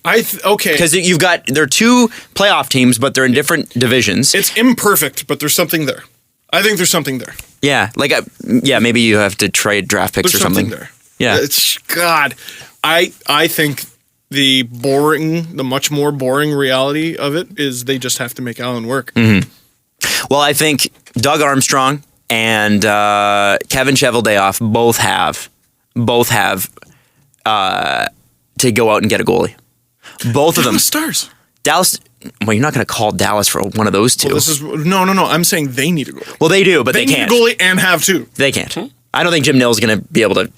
Okay. Because they're two playoff teams, but they're in different divisions. It's imperfect, but there's something there. I think there's something there. Yeah, maybe you have to trade draft picks There's or something. there. Yeah. God. I think the much more boring reality of it is they just have to make Allen work. Mm-hmm. Well, I think Doug Armstrong and Kevin Cheveldayoff both have to go out and get a goalie. Both of them. Stars. Dallas. Well, you're not going to call Dallas for one of those two. Well, no. I'm saying they need a goalie. Well, they do, but they can't. They need a goalie and have two. They can't. I don't think Jim Nill's going to be able to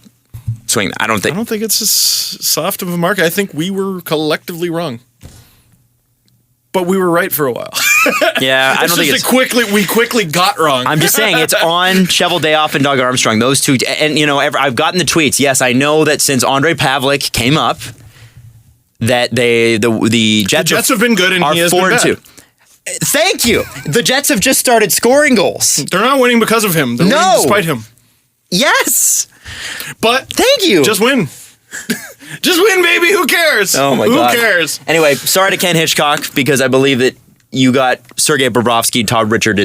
swing that. I don't think it's as soft of a market. I think we were collectively wrong. But we were right for a while. Yeah, I don't think it's... We quickly got wrong. I'm just saying it's on Cheveldayoff and Doug Armstrong. Those two, and I've gotten the tweets. Yes, I know that since Andre Pavlik came up, that the Jets have been good and he has been bad. 4-2. Thank you. The Jets have just started scoring goals. They're not winning because of him. They're winning despite him. Yes. But thank you. Just win. Just win, baby. Who cares? Oh my God. Who cares? Anyway, sorry to Ken Hitchcock because I believe that you got Sergei Bobrovsky, Todd Richard. I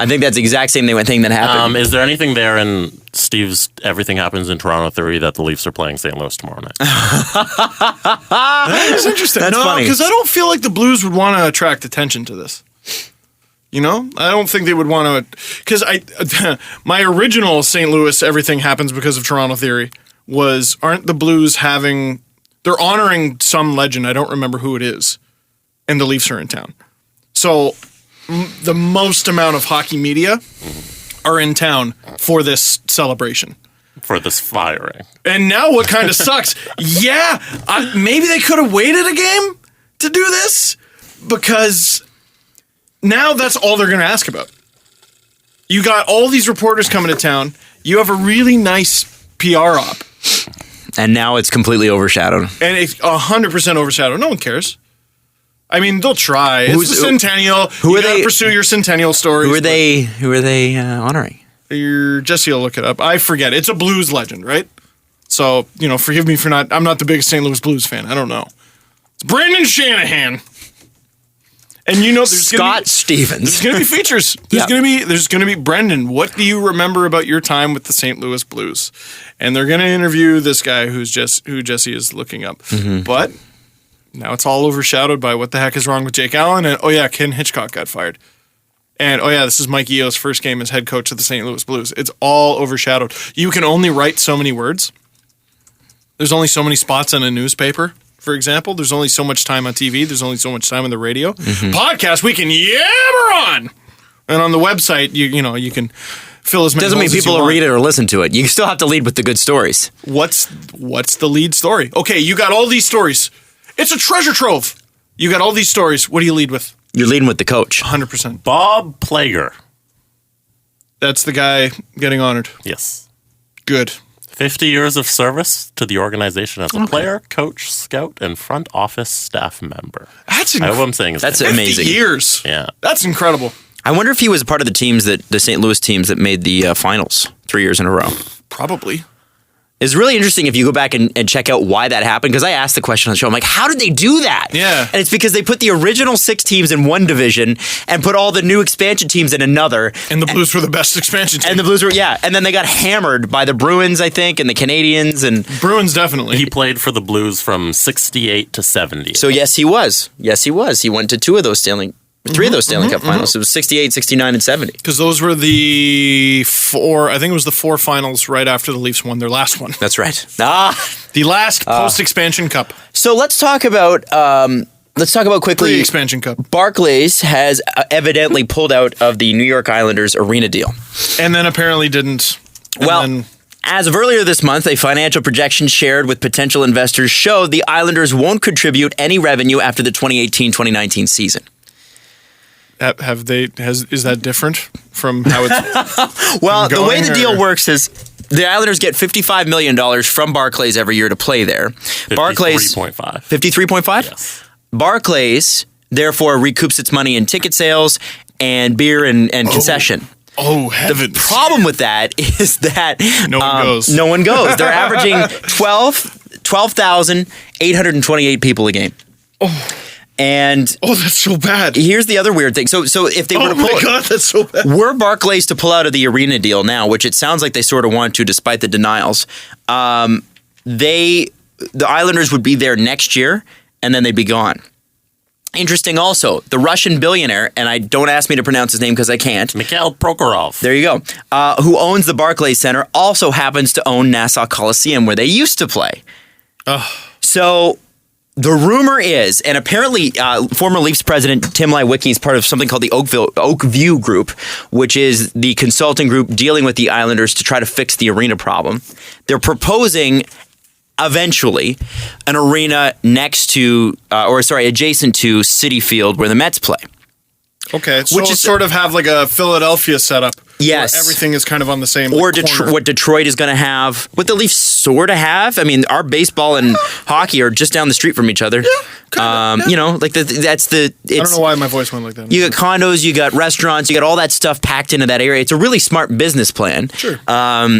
think that's the exact same thing that happened. Is there anything there in Steve's everything happens in Toronto theory that the Leafs are playing St. Louis tomorrow night? That is interesting. That's funny. Because I don't feel like the Blues would want to attract attention to this. I don't think they would want to. Because my original St. Louis everything happens because of Toronto theory was, aren't the Blues they're honoring some legend, I don't remember who it is, and the Leafs are in town. So the most amount of hockey media are in town for this celebration. For this firing. And now what kind of sucks? Yeah, maybe they could have waited a game to do this, because now that's all they're going to ask about. You got all these reporters coming to town. You have a really nice PR op. And now it's completely overshadowed. And it's 100% overshadowed. No one cares. I mean, they'll try. It's the Centennial. Who are they? Pursue your Centennial stories. Who are they honoring? Jesse will look it up. I forget. It's a Blues legend, right? So, forgive me for I'm not the biggest St. Louis Blues fan. I don't know. It's Brendan Shanahan. And there's Scott Stevens. There's going to be features. There's going to be Brendan. What do you remember about your time with the St. Louis Blues? And they're going to interview this guy who Jesse is looking up. Mm-hmm. But now it's all overshadowed by what the heck is wrong with Jake Allen, and Ken Hitchcock got fired. And this is Mike Eo's first game as head coach of the St. Louis Blues. It's all overshadowed. You can only write so many words. There's only so many spots on a newspaper. For example, there's only so much time on TV. There's only so much time on the radio. Mm-hmm. Podcast, we can yammer on. And on the website, you can fill as many doesn't mean holes as people you will want. read it or listen to it. You still have to lead with the good stories. What's the lead story? Okay, you got all these stories. It's a treasure trove. You got all these stories. What do you lead with? You're leading with the coach. 100%. Bob Plager. That's the guy getting honored. Yes. Good. 50 years of service to the organization as a player, coach, scout, and front office staff member. That's I hope I'm saying that's 50 amazing. years. Yeah. That's incredible. I wonder if he was a part of the St. Louis teams that made the finals 3 years in a row. Probably. It's really interesting if you go back and check out why that happened, because I asked the question on the show. I'm like, how did they do that? Yeah. And it's because they put the original 6 teams in one division and put all the new expansion teams in another. And the Blues were the best expansion team. And the Blues were, yeah. And then they got hammered by the Bruins, I think, and the Canadians. And Bruins, definitely. He played for the Blues from 68 to 70. So, yes, he was. Yes, he was. He went to 3 of those Stanley Cup finals. It was 68, 69, and 70. Because those were the 4, I think it was the 4 finals right after the Leafs won their last one. That's right. The last post-expansion cup. So let's talk about quickly. Pre-expansion cup. Barclays has evidently pulled out of the New York Islanders arena deal. And then apparently didn't. And then As of earlier this month, a financial projection shared with potential investors showed the Islanders won't contribute any revenue after the 2018-2019 season. Is that different from how it's Well, the way the deal or? works is the Islanders get $55 million from Barclays every year to play there. Barclays 53.5. 53.5? Yes. Barclays therefore recoups its money in ticket sales and beer and concession. Oh, heavens. The problem with that is that No one goes. No one goes. They're averaging 12,828 people a game. And that's so bad. here's the other weird thing. So if they were to Oh my pull, God, that's so bad. were Barclays to pull out of the arena deal now, which it sounds like they sort of want to, despite the denials, the Islanders would be there next year, and then they'd be gone. Interesting also, the Russian billionaire, and don't ask me to pronounce his name because I can't. Mikhail Prokhorov. There you go. Who owns the Barclays Center, also happens to own Nassau Coliseum, where they used to play. So the rumor is, and apparently former Leafs president Tim Lewicki is part of something called the Oakview Group, which is the consulting group dealing with the Islanders to try to fix the arena problem. They're proposing eventually an arena adjacent to Citi Field where the Mets play. Okay, so Which is sort of have like a Philadelphia setup. Yes. Where everything is kind of on the same Or corner. what Detroit is going to have, what the Leafs sort of have. I mean, our baseball and hockey are just down the street from each other. You know, like that's the. I don't know why my voice went like that. You got condos, you got restaurants, you got all that stuff packed into that area. It's a really smart business plan. Sure.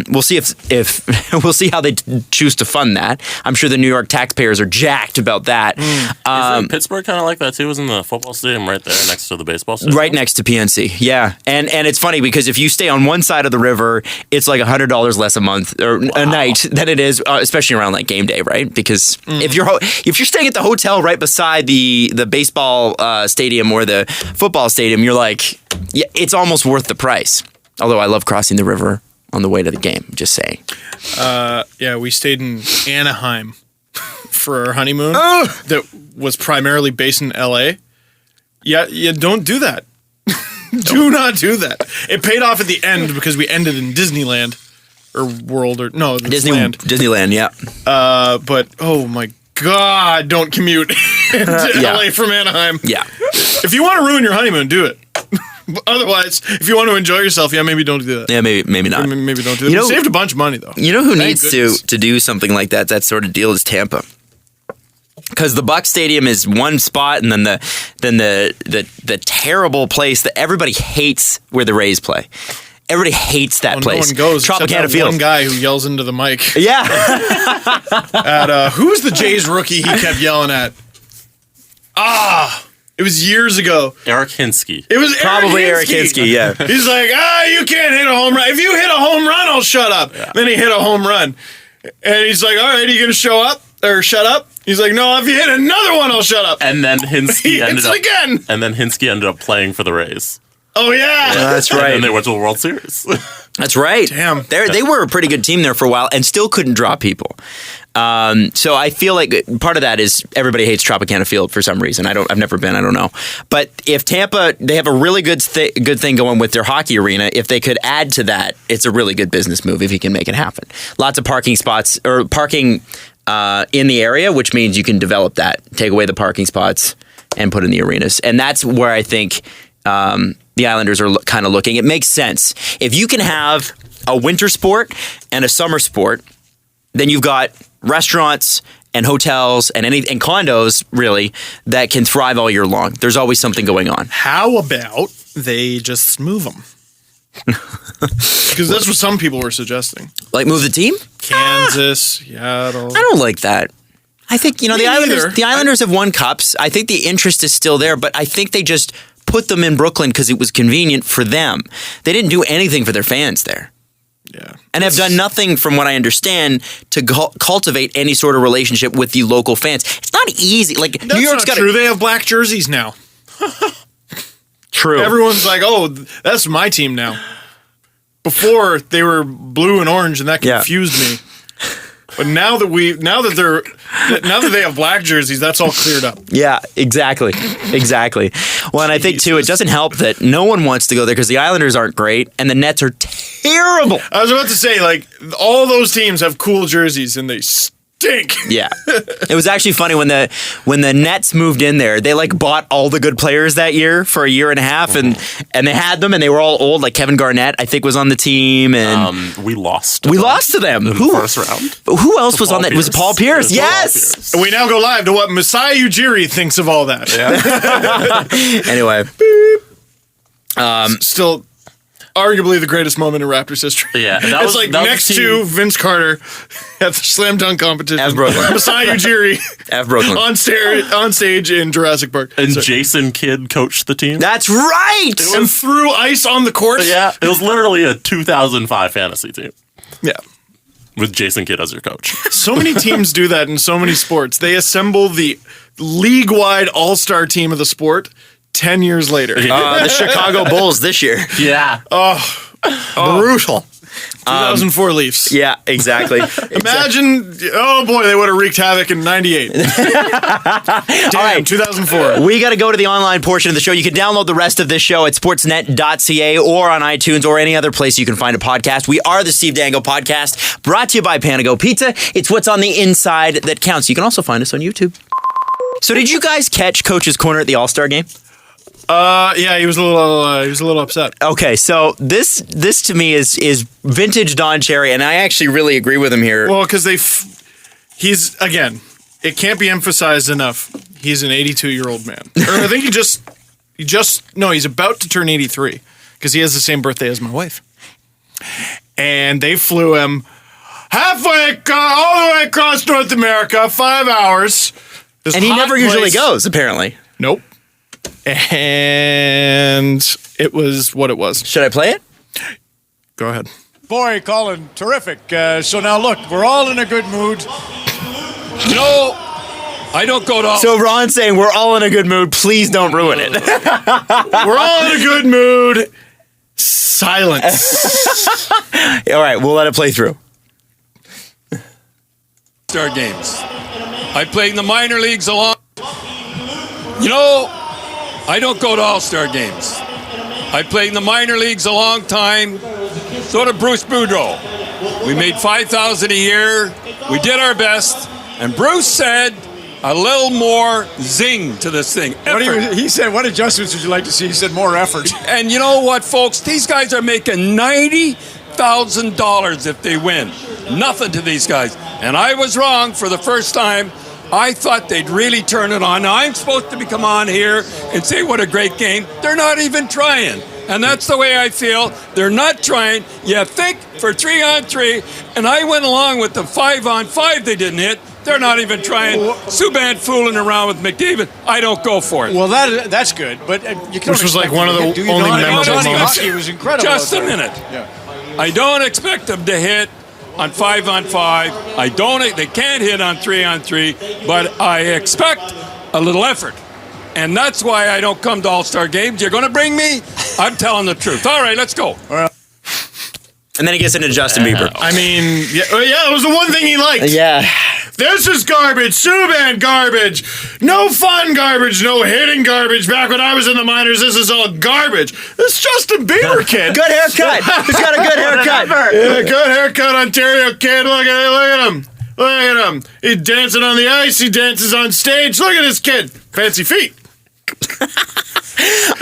We'll see if we'll see how they choose to fund that. I'm sure the New York taxpayers are jacked about that. Isn't Pittsburgh kind of like that too? Isn't the football stadium right there next to the baseball stadium? Right next to PNC, yeah, and it's funny because if you stay on one side of the river, it's like $100 less a month or a night than it is, especially around like game day, right? Because if you're staying at the hotel right beside the baseball stadium or the football stadium, you're like, yeah, it's almost worth the price. Although I love crossing the river on the way to the game. Just saying. Yeah, we stayed in Anaheim for our honeymoon. That was primarily based in LA. Yeah, don't do that. Do not do that. It paid off at the end because we ended in Disneyland or World or no Disneyland, yeah. But oh my God, don't commute to Yeah. LA from Anaheim. Yeah. If you want to ruin your honeymoon, do it. Otherwise, if you want to enjoy yourself, maybe don't do that. Yeah, maybe not. Maybe don't do that. You know- We saved a bunch of money though. You know who Thank needs goodness. to do something like that sort of deal is Tampa. Because the Buck Stadium is one spot, and then the terrible place that everybody hates where the Rays play. Everybody hates that No place. one goes except Tropicana that Field. one guy who yells into the mic. Yeah. Who's the Jays rookie he kept yelling at? It was years ago. Eric Hinsky. It was Probably Eric Hinsky, yeah. He's like, you can't hit a home run. If you hit a home run, I'll shut up. Yeah. Then he hit a home run. And he's like, all right, are you going to show up or shut up? He's like, no, if you hit another one, I'll shut up. And then He Hinsky hits it again. And then Hinsky ended up playing for the Rays. Oh, yeah. That's And right. then they went to the World Series. That's right. Damn. They were a pretty good team there for a while and still couldn't draw people. So I feel like part of that is everybody hates Tropicana Field for some reason. I've never been. I don't know. But if Tampa, they have a really good thing going with their hockey arena. If they could add to that, it's a really good business move if you can make it happen. Lots of parking spots or parking in the area, which means you can develop that, take away the parking spots and put in the arenas. And that's where I think the Islanders are kind of looking. It makes sense. If you can have a winter sport and a summer sport, then you've got restaurants and hotels and condos, really, that can thrive all year long. There's always something going on. How about they just move them? Because that's what some people were suggesting. Like move the team? Kansas, Seattle. I don't like that. I think, the neither. Islanders have won cups. I think the interest is still there, but I think they just put them in Brooklyn because it was convenient for them. They didn't do anything for their fans there. Yeah. And have done nothing, from what I understand, to cultivate any sort of relationship with the local fans. It's not easy. Like That's New York's not got true. They have black jerseys now. True. Everyone's like, oh, that's my team now. Before, they were blue and orange, and that Yeah. confused me. But now that they have black jerseys, that's all cleared up. Yeah, exactly. Well, and I think too, it doesn't help that no one wants to go there because the Islanders aren't great and the Nets are terrible. I was about to say, like, all those teams have cool jerseys and they stink. Yeah, it was actually funny when the Nets moved in there. They like bought all the good players that year for a year and a half, and they had them, and they were all old. Like Kevin Garnett, I think, was on the team, and we lost. We lost to them. In the first round. Who else was on that? Was it Paul Pierce? Yes. And we now go live to what Masai Ujiri thinks of all that. Yeah. Anyway, still. Arguably the greatest moment in Raptors history. Yeah, it's like next to Vince Carter at the slam dunk competition. F. Brooklyn. Masai Ujiri F. Brooklyn. on stage in Jurassic Park. And Jason Kidd coached the team. That's right! And threw ice on the court. Yeah, it was literally a 2005 fantasy team. Yeah. With Jason Kidd as your coach. So many teams do that in so many sports. They assemble the league-wide all-star team of the sport 10 years later. The Chicago Bulls this year. Yeah. Brutal. 2004 Leafs. Yeah, exactly. Imagine, oh boy, they would have wreaked havoc in 98. Damn, All right. 2004. We got to go to the online portion of the show. You can download the rest of this show at sportsnet.ca or on iTunes or any other place you can find a podcast. We are the Steve Dangle Podcast, brought to you by Panago Pizza. It's what's on the inside that counts. You can also find us on YouTube. So did you guys catch Coach's Corner at the All-Star game? Yeah, he was a little upset. Okay, so this to me is vintage Don Cherry, and I actually really agree with him here. Well, because he's again, it can't be emphasized enough. He's an 82-year-old man. Or I think he's about to turn 83 because he has the same birthday as my wife. And they flew him halfway, all the way across North America, 5 hours. And he never usually goes, apparently. Nope. And it was what it was. Should I play it? Go ahead. Boy, Colin, terrific. So now look, we're all in a good mood. You know, I don't go to... So Ron's saying we're all in a good mood. Please don't ruin it. We're all in a good mood. Silence. All right, we'll let it play through. All-Star games. I played in the minor leagues a long... You know... I don't go to All-Star games. I played in the minor leagues a long time. So did Bruce Boudreau. We made $5,000 a year. We did our best. And Bruce said a little more zing to this thing. He said, what adjustments would you like to see? He said, more effort. And you know what, folks? These guys are making $90,000 if they win. Nothing to these guys. And I was wrong for the first time. I thought they'd really turn it on. Now, I'm supposed to come on here and say what a great game. They're not even trying. And that's the way I feel. They're not trying. You think for 3-on-3, and I went along with the 5-on-5 they didn't hit. They're not even trying. Subban fooling around with McDavid. I don't go for it. Well, that's good, but you can. Which was like one of the only memorable moments. It was incredible. Just a minute. Yeah. I don't expect them to hit on 5-on-5. They can't hit on 3-on-3, but I expect a little effort. And that's why I don't come to All-Star games. You're going to bring me? I'm telling the truth. All right, let's go. And then he gets into Justin Bieber. I mean, yeah, it was the one thing he liked. Yeah. This is garbage. Subban garbage. No fun garbage. No hitting garbage. Back when I was in the minors, this is all garbage. This Justin Bieber kid. Good haircut. He's got a good haircut. Yeah, good haircut, Ontario kid. Look at him. Look at him. He's dancing on the ice. He dances on stage. Look at this kid. Fancy feet.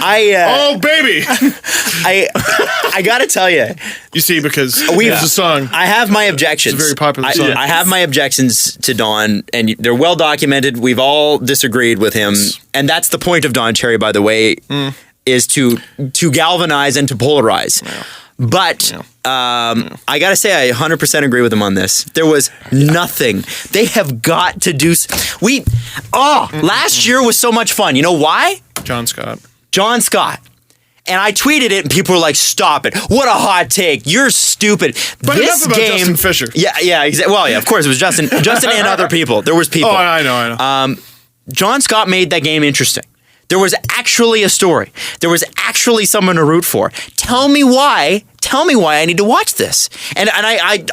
Oh baby! I gotta tell you, you see, because it's a song. I have my objections. It's a very popular song. I have my objections to Don, and they're well documented. We've all disagreed with him, and that's the point of Don Cherry, by the way, is to galvanize and to polarize. Yeah. But I gotta say, I 100% agree with him on this. There was nothing. They have got to do. Last year was so much fun. You know why? John Scott. And I tweeted it, and people were like, "Stop it! What a hot take! You're stupid." But this enough about game, Justin Fisher. Yeah, exactly. Well, yeah, of course it was Justin and other people. There was people. Oh, I know. John Scott made that game interesting. There was actually a story. There was actually someone to root for. Tell me why I need to watch this. And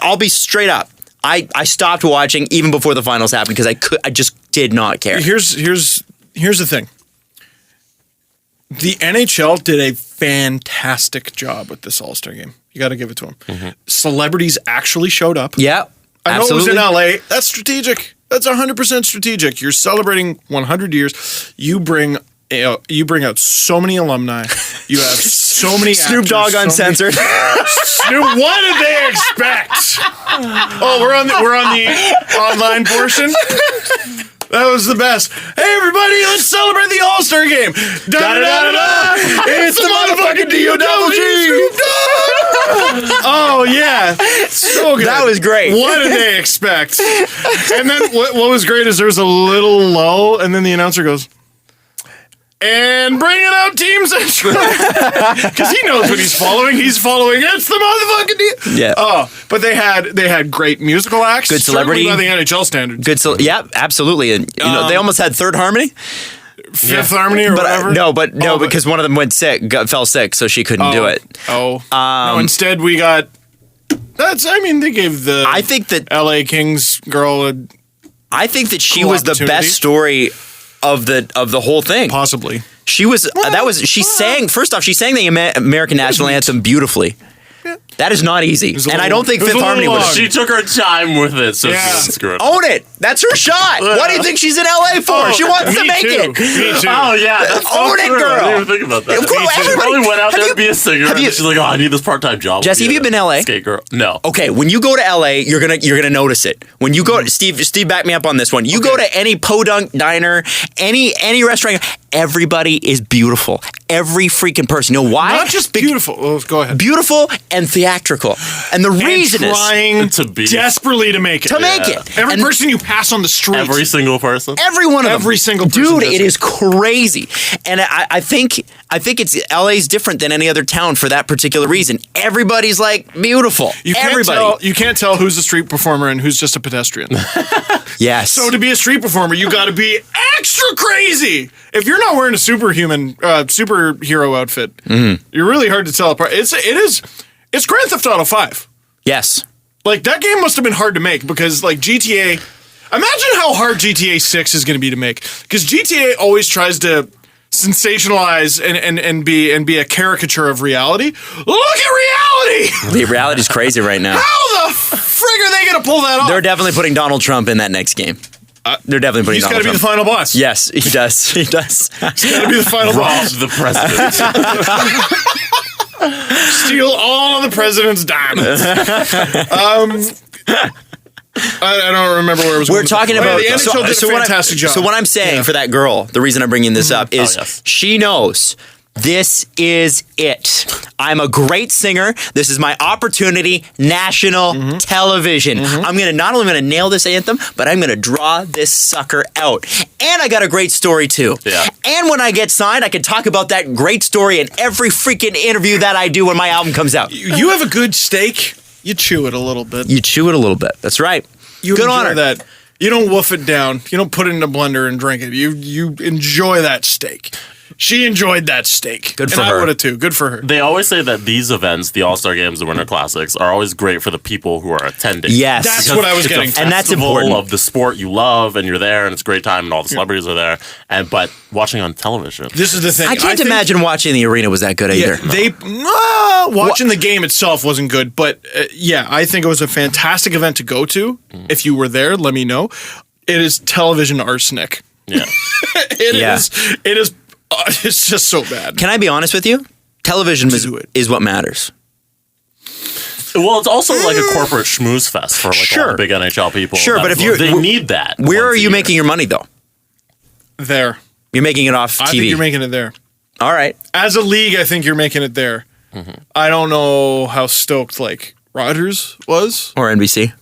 I'll be straight up. I stopped watching even before the finals happened because I just did not care. Here's the thing. The NHL did a fantastic job with this All-Star game. You got to give it to them. Mm-hmm. Celebrities actually showed up. Yeah, I know absolutely. it was in LA. That's strategic. That's 100% strategic. You're celebrating 100 years. You bring out so many alumni. You have so many Snoop actors, Dogg so uncensored. Snoop, what did they expect? Oh, we're on the online portion. That was the best. Hey, everybody, let's celebrate the All-Star game. Da-da-da-da-da. It's the motherfucking D-O-double-G. Oh, yeah. So good. That was great. What did they expect? And then what was great is there was a little lull, and then the announcer goes, and bring it out, Team Central. Because he knows what he's following. He's following, it's the motherfucking D. Yeah. Oh, but they had great musical acts. Good celebrity. Certainly by the NHL standards. Yeah, absolutely. And they almost had Third Harmony. Fifth Harmony or whatever. Because one of them fell sick, so she couldn't do it. No, instead we got. They gave the. I think that LA Kings girl. I think that she cool was the best story of the whole thing. Possibly. She was. She sang. First off, she sang the American national anthem beautifully. Yeah. That is not easy, and I don't think Fifth Harmony was. She took her time with it, so she Yeah. didn't screw it. Own it. That's her shot. What do you think she's in LA for? She wants to make it. Me too. Oh yeah, that's so Own it, true. girl. I didn't even think about that. Of course, She everybody- probably went out have there you- to be a singer, have and you- she's like, "Oh, I need this part-time job." Jesse, have you been to LA? Skate girl. No. Okay, when you go to LA, you're gonna notice it. When you go, Steve, back me up on this one. You go to any podunk diner, any restaurant, everybody is beautiful. Every freaking person. You know why? Not just beautiful. Oh, go ahead. Beautiful and theatrical. And the reason is trying To be- desperately to make it. Every And person you pass on the street. Every single person. every one of them. Every single person Dude, does it it. is crazy. And I think it's LA's different than any other town for that particular reason. Everybody's like beautiful. You can't tell who's a street performer and who's just a pedestrian. Yes. So to be a street performer, you got to be extra crazy. If you're not wearing a superhero outfit, you're really hard to tell apart. It's Grand Theft Auto 5. Yes. Like that game must have been hard to make because like GTA. Imagine how hard GTA 6 is going to be to make because GTA always tries to sensationalize and be a caricature of reality. Look at reality. The reality's crazy right now. How the frig are they going to pull that off? They're definitely putting Donald Trump in that next game. They're definitely putting He's got Donald to be the Trump. final boss. Yes, he does. He does. He's got to be the final Rob boss. the president. Steal all of the president's diamonds. I don't remember where it was. We're talking about the NHL did a fantastic job. So what I'm saying for that girl, the reason I'm bringing this up is yes. she knows this is it. I'm a great singer. This is my opportunity. National television. I'm not only gonna nail this anthem, but I'm gonna draw this sucker out. And I got a great story too. Yeah. And when I get signed, I can talk about that great story in every freaking interview that I do when my album comes out. You have a good steak. You chew it a little bit. You chew it a little bit. That's right. You Good enjoy on her. that. You don't woof it down. You don't put it in a blender and drink it. You enjoy that steak. She enjoyed that steak. Good for and her. I would have too. Good for her. They always say that these events, the All-Star Games, the Winter Classics, are always great for the people who are attending. Yes. That's Because what I was it's getting. a And that's festival important. of the sport you love, and you're there, and it's a great time, and all the celebrities are there. But watching on television, This is the thing. I can't think- imagine watching the arena was that good either. Watching the game itself wasn't good, but I think it was a fantastic event to go to. If you were there, let me know. It is television arsenic. yeah. It is. It's just so bad. Can I be honest with you? Television Do it. is what matters. Well, it's also like a corporate schmooze fest for like all the big NHL people. Sure, but if they need that. Where once are a you year. making your money though? There. You're making it off TV. I think you're making it there. All right. As a league, I think you're making it there. I don't know how stoked like Rogers was. Or NBC.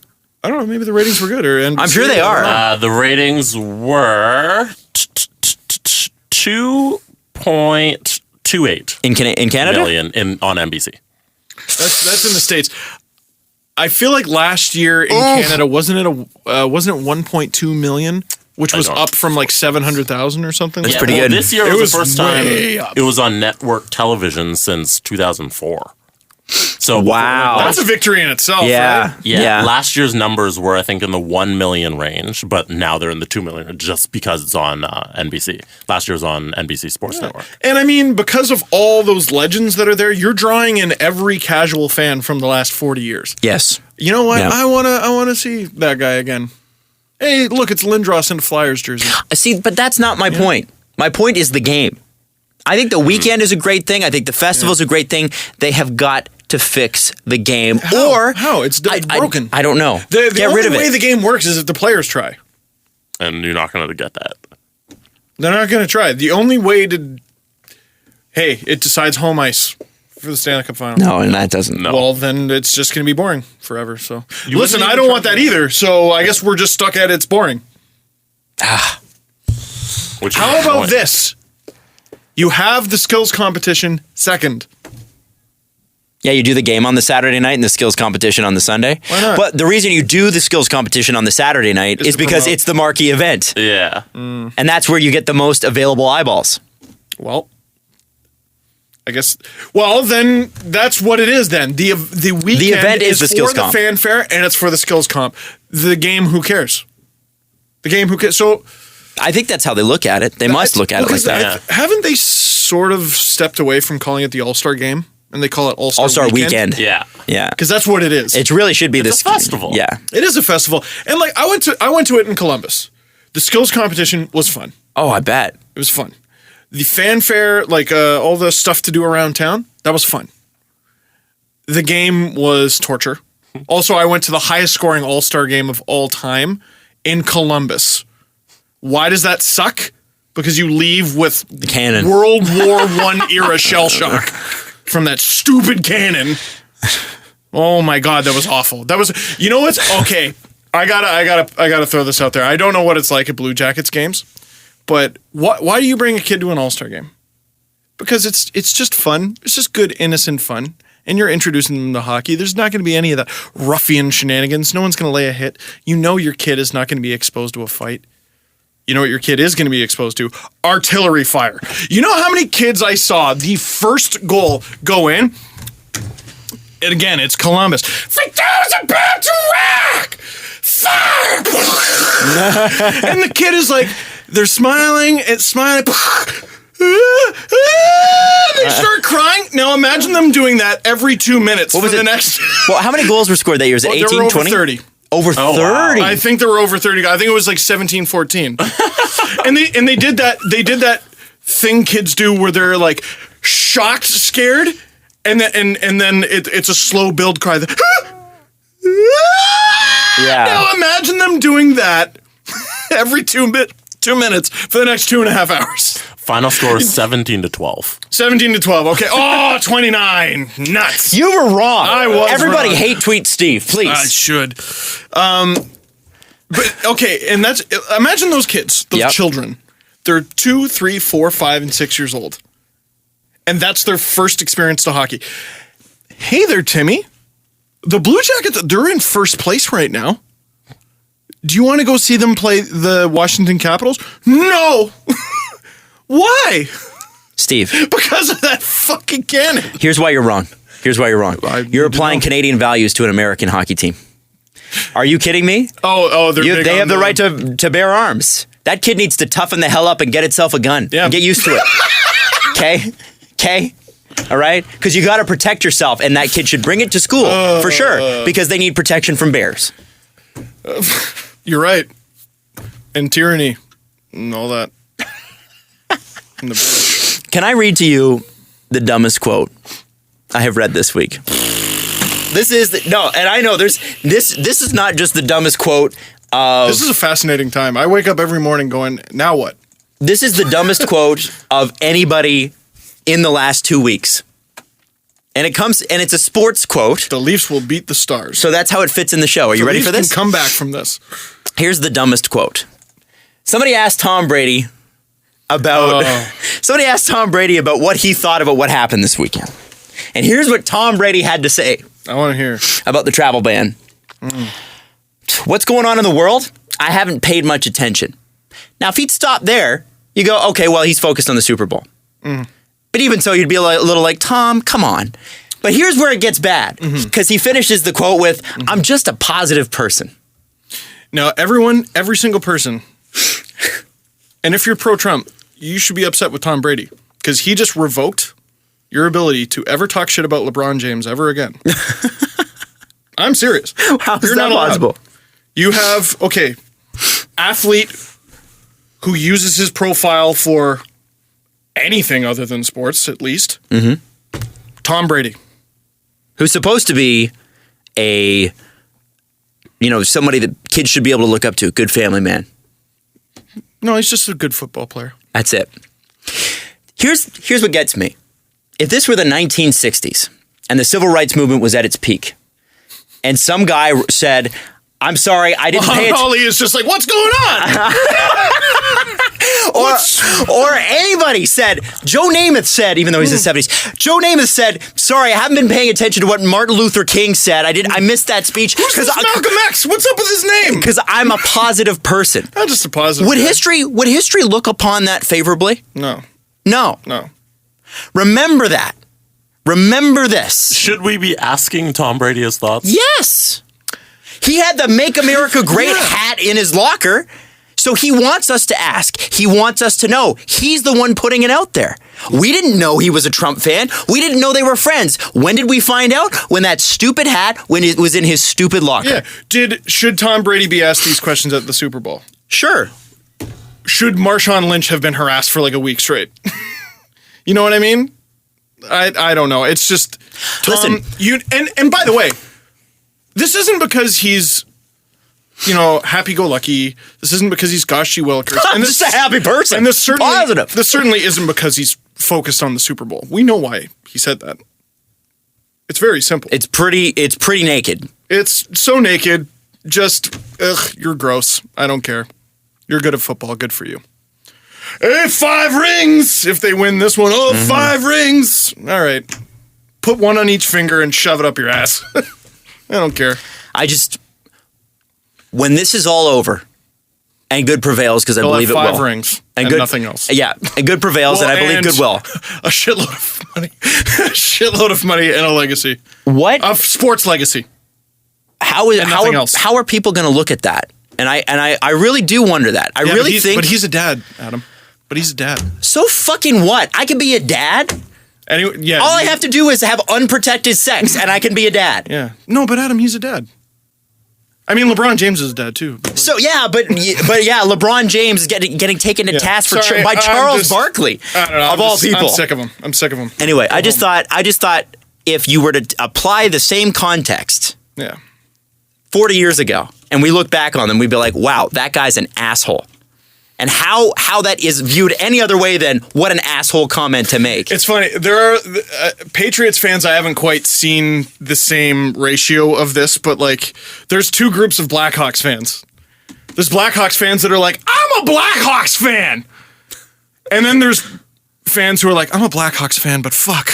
I don't know. Maybe the ratings were good. Or NBC. I'm sure they are. The ratings were 2.28 In Canada? million on NBC. That's in the States. I feel like last year in Canada wasn't it 1.2 million, which was don't- up from like 700,000 or something. That's like pretty that. good. This year It was was the first time way up. it was on network television since 2004. So Wow. That's a victory in itself, Yeah. right? Yeah. Last year's numbers were, I think, in the 1 million range, but now they're in the 2 million just because it's on NBC. Last year was on NBC Sports Network. And I mean, because of all those legends that are there, you're drawing in every casual fan from the last 40 years. Yes. You know what? Yeah. I wanna see that guy again. Hey, look, it's Lindros in a Flyers jersey. See, but that's not my point. My point is the game. I think the weekend is a great thing. I think the festival's a great thing. They have got to fix the game. How? It's broken. I don't know. The Get only rid of way it. the game works is if the players try. And you're not going to get that. They're not going to try. The only way to... Hey, it decides home ice for the Stanley Cup Final. No, and that doesn't. No. Well, then it's just going to be boring forever. So, listen, wouldn't I even don't try want that to- either. So I guess we're just stuck at it's boring. Which How is about annoying. this? You have the skills competition second. Yeah, you do the game on the Saturday night and the skills competition on the Sunday. Why not? But the reason you do the skills competition on the Saturday night Is is to because promote. it's the marquee event. Yeah. And that's where you get the most available eyeballs. Well, I guess. Well, then that's what it is. Then the weekend event is the skills for the comp. fanfare, and it's for the skills comp. The game, who cares? The game, who cares? So I think that's how they look at it. They must look at it like because that. Haven't they sort of stepped away from calling it the All-Star Game, and they call it All-Star All-Star weekend. Yeah. Yeah. Because that's what it is. It really should be It's this a festival. Yeah. It is a festival, and like I went to it in Columbus. The skills competition was fun. Oh, I bet. It was fun. The fanfare, like all the stuff to do around town, that was fun. The game was torture. Also, I went to the highest scoring All-Star game of all time in Columbus. Why does that suck? Because you leave with The cannon. World War I era shell shock from that stupid cannon. Oh my God, that was awful. That was, you know what's okay. I gotta throw this out there. I don't know what it's like at Blue Jackets games, but why do you bring a kid to an All-Star game? Because it's just fun. It's just good, innocent fun. And you're introducing them to hockey. There's not going to be any of that ruffian shenanigans. No one's going to lay a hit. You know your kid is not going to be exposed to a fight. You know what your kid is going to be exposed to? Artillery fire. You know how many kids I saw the first goal go in? And again, it's Columbus. Fatou's about to rock! Fire! And the kid is like, they're smiling and smiling. They start crying. Now imagine them doing that every 2 minutes for was the it? next. Well, how many goals were scored that year? Was it Well, 18, they were over 20? 30. Over 30. I think there were over 30. I think it was like 17, 14. and they did that thing kids do where they're like shocked, scared, and then it's a slow build cry. Yeah. Now imagine them doing that every 2 minutes for the next 2.5 hours. Final score is 17-12. 17-12. Okay. Oh, 29. Nuts. You were wrong. I was Everybody wrong. hate tweet Steve, please. I should. But okay, and that's imagine those kids, those Yep. children. They're 2, 3, 4, 5, and 6 years old. And that's their first experience to hockey. Hey there, Timmy. The Blue Jackets, they're in first place right now. Do you want to go see them play the Washington Capitals? No. Why? Steve, Because of that fucking cannon. here's why you're wrong. Here's why you're wrong. I You're need to applying know. Canadian values to an American hockey team. Are you kidding me? Oh, they're big They on have the right to bear arms. That kid needs to toughen the hell up and get itself a gun. Yeah. And get used to it. Okay? All right? Because you got to protect yourself, and that kid should bring it to school for sure because they need protection from bears. You're right. And tyranny and all that. And the British. Can I read to you the dumbest quote I have read this week? This is and I know there's this is not just the dumbest quote of This is a fascinating time. I wake up every morning going, now what? this is the dumbest quote of anybody in the last 2 weeks. And it's a sports quote. The Leafs will beat the Stars. So that's how it fits in the show. Are you The ready Leafs for this? Can come back from this. Here's the dumbest quote. Somebody asked Tom Brady about what he thought about what happened this weekend. And here's what Tom Brady had to say I want to hear. about the travel ban. What's going on in the world? I haven't paid much attention. Now, if he'd stop there, you go, okay, well, he's focused on the Super Bowl. But even so, you'd be a little like, Tom, come on. But here's where it gets bad, because he finishes the quote with, "I'm just a positive person." Now, every single person, and if you're pro-Trump, you should be upset with Tom Brady, because he just revoked your ability to ever talk shit about LeBron James ever again. I'm serious. How is that possible? You have, athlete who uses his profile for anything other than sports, at least. Tom Brady. Who's supposed to be somebody that kids should be able to look up to, good family man. No, he's just a good football player. That's it. Here's what gets me. If this were the 1960s and the civil rights movement was at its peak, and some guy said, "I'm sorry, I didn't pay Ollie is just like, what's going on?" or anybody said, Joe Namath said, even though he's in the 70s, Joe Namath said, "Sorry, I haven't been paying attention to what Martin Luther King said. I missed that speech." Who's this Malcolm X? What's up with his name? Because I'm a positive person. I'm just a positive Would guy. history look upon that favorably? No. No. Remember that. Remember this. Should we be asking Tom Brady his thoughts? Yes. He had the Make America Great hat in his locker. So he wants us to ask. He wants us to know. He's the one putting it out there. We didn't know he was a Trump fan. We didn't know they were friends. When did we find out? When that stupid hat, when it was in his stupid locker. Yeah. Should Tom Brady be asked these questions at the Super Bowl? Sure. Should Marshawn Lynch have been harassed for like a week straight? You know what I mean? I don't know. It's just Tom, listen. And by the way, this isn't because he's happy-go-lucky. This isn't because he's Gosh Willikers. I'm just a happy person. And this positive. This certainly isn't because he's focused on the Super Bowl. We know why he said that. It's very simple. It's pretty naked. It's so naked. Just you're gross. I don't care. You're good at football. Good for you. Hey, 5 rings if they win this one. 5 rings. All right. Put one on each finger and shove it up your ass. I don't care. When this is all over, and good prevails, because I believe it will. 5 rings and good, nothing else. Yeah, and good prevails, and I believe good will. A shitload of money. A shitload of money and a legacy. What? A sports legacy. How are people going to look at that? And I really do wonder that. I really think. But he's a dad, Adam. But he's a dad. So fucking what? I can be a dad? Anyway, yeah. All I have to do is have unprotected sex, and I can be a dad. Yeah. No, but Adam, he's a dad. I mean, LeBron James is a dad too. So yeah, but LeBron James is getting taken to task by Charles Barkley of all people. I'm sick of him. Anyway, I just thought if you were to apply the same context, 40 years ago, and we look back on them, we'd be like, wow, that guy's an asshole. And how that is viewed any other way than what an asshole comment to make. It's funny. There are Patriots fans. I haven't quite seen the same ratio of this, but there's 2 groups of Blackhawks fans. There's Blackhawks fans that are like, I'm a Blackhawks fan. And then there's fans who are like, I'm a Blackhawks fan, but fuck.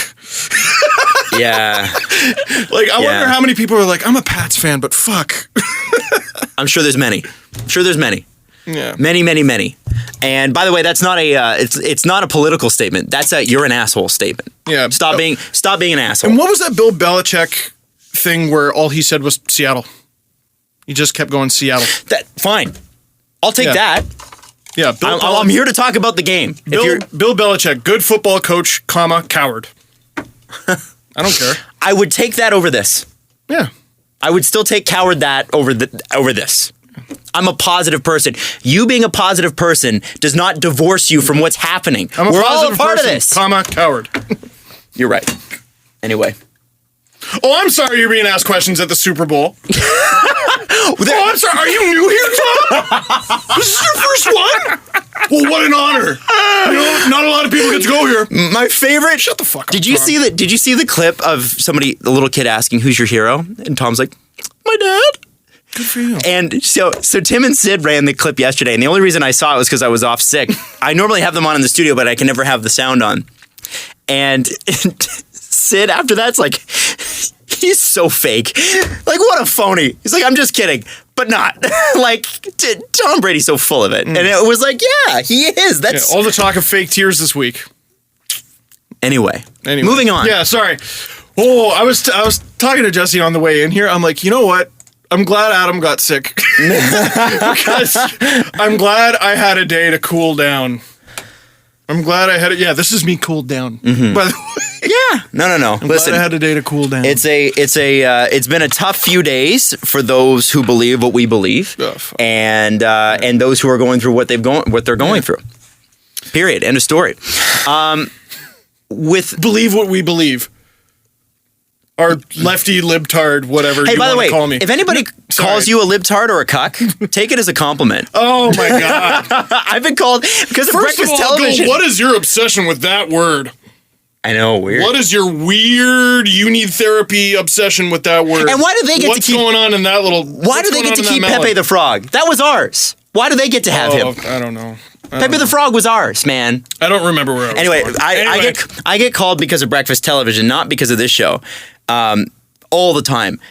Yeah. I wonder how many people are like, I'm a Pats fan, but fuck. I'm sure there's many. Yeah. Many. And by the way, that's not it's not a political statement. That's a you're an asshole statement. Yeah. Stop being an asshole. And what was that Bill Belichick thing where all he said was Seattle? He just kept going Seattle. Fine. I'll take that. Yeah. I'm here to talk about the game. Bill Belichick, good football coach, coward. I don't care. I would take that over this. Yeah. I would still take coward that over this. I'm a positive person. You being a positive person does not divorce you from what's happening. We're all a part of this. Coward. You're right. Anyway. Oh, I'm sorry you're being asked questions at the Super Bowl. I'm sorry. Are you new here, Tom? This is your first one? Well, what an honor. Not a lot of people get to go here. My favorite. Shut the fuck up. Did you see the clip of somebody, the little kid asking, who's your hero? And Tom's like, my dad. Good for you. And so Tim and Sid ran the clip yesterday, and the only reason I saw it was because I was off sick. I normally have them on in the studio, but I can never have the sound on. And Sid, after that's like, he's so fake. What a phony. He's like, I'm just kidding, but not. Tom Brady's so full of it. And it was like, yeah, he is. That's all the talk of fake tears this week. Anyway, moving on. Yeah, sorry. Oh, I was talking to Jesse on the way in here. I'm like, you know what? I'm glad Adam got sick because I'm glad I had a day to cool down. I'm glad I had it. Yeah, this is me cooled down. Mm-hmm. By the way, Yeah, no. Listen, glad I had a day to cool down. it's been a tough few days for those who believe what we believe, and those who are going through what they're going through. Period. End of story. Believe what we believe. Or lefty, libtard, whatever Hey, you by the want way, to call me. if anybody calls you a libtard or a cuck, take it as a compliment. Oh my God. I've been called because of First breakfast of all, television. what is your obsession with that word? I know, weird. What is your weird, you need therapy obsession with that word? And why do they get What's to keep going on in that little? Why do they get to keep Pepe the Frog? That was ours. Why do they get to have him? I don't know. Pepe the Frog was ours, man. I don't remember where I was Anyway, going. I get called because of breakfast television, not because of this show. All the time.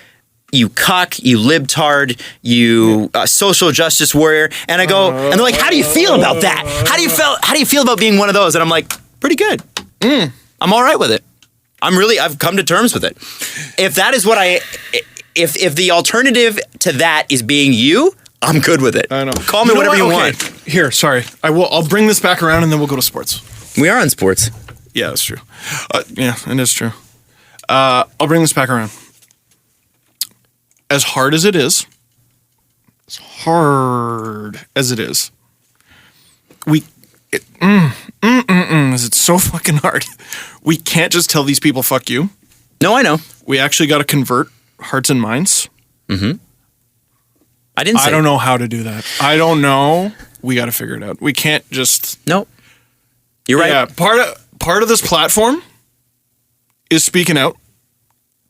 You cuck, you libtard, you social justice warrior, and I go, and they're like, "How do you feel about that? How do you feel about being one of those?" And I'm like, "Pretty good. I'm all right with it. I've come to terms with it. If that is what if the alternative to that is being you, I'm good with it. I know. Call me whatever you want. Here, sorry. I'll bring this back around and then we'll go to sports. We are on sports. Yeah, that's true. Yeah, it is true. I'll bring this back around. As hard as it is, it's so fucking hard. We can't just tell these people, fuck you. No, I know. We actually got to convert hearts and minds. Mm-hmm. I don't know how to do that. I don't know. We got to figure it out. We can't just. Nope. You're right. Yeah, part of this platform is speaking out,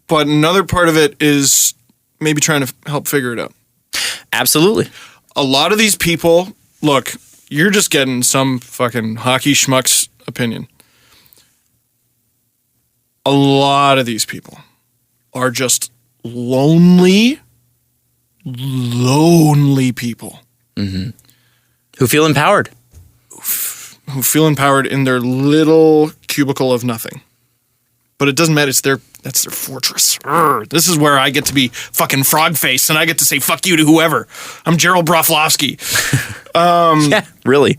but another part of it is maybe trying to help figure it out. Absolutely. A lot of these people, look, you're just getting some fucking hockey schmuck's opinion. A lot of these people are just lonely people. Mm-hmm. Who feel empowered. Who feel empowered in their little cubicle of nothing. But it doesn't matter. That's their fortress. This is where I get to be fucking frog face and I get to say fuck you to whoever. I'm Gerald Broflovsky. Yeah, really.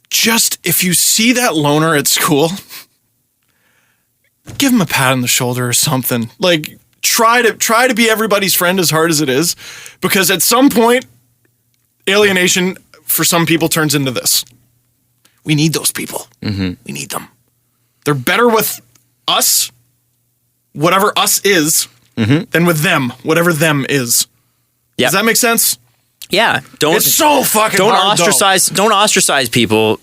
Just if you see that loner at school, give him a pat on the shoulder or something. Like try to be everybody's friend as hard as it is, because at some point, alienation for some people turns into this. We need those people. Mm-hmm. We need them. They're better with us, whatever us is, than with them, whatever them is. Yep. Does that make sense? Yeah. It's so fucking hard, Don't ostracize people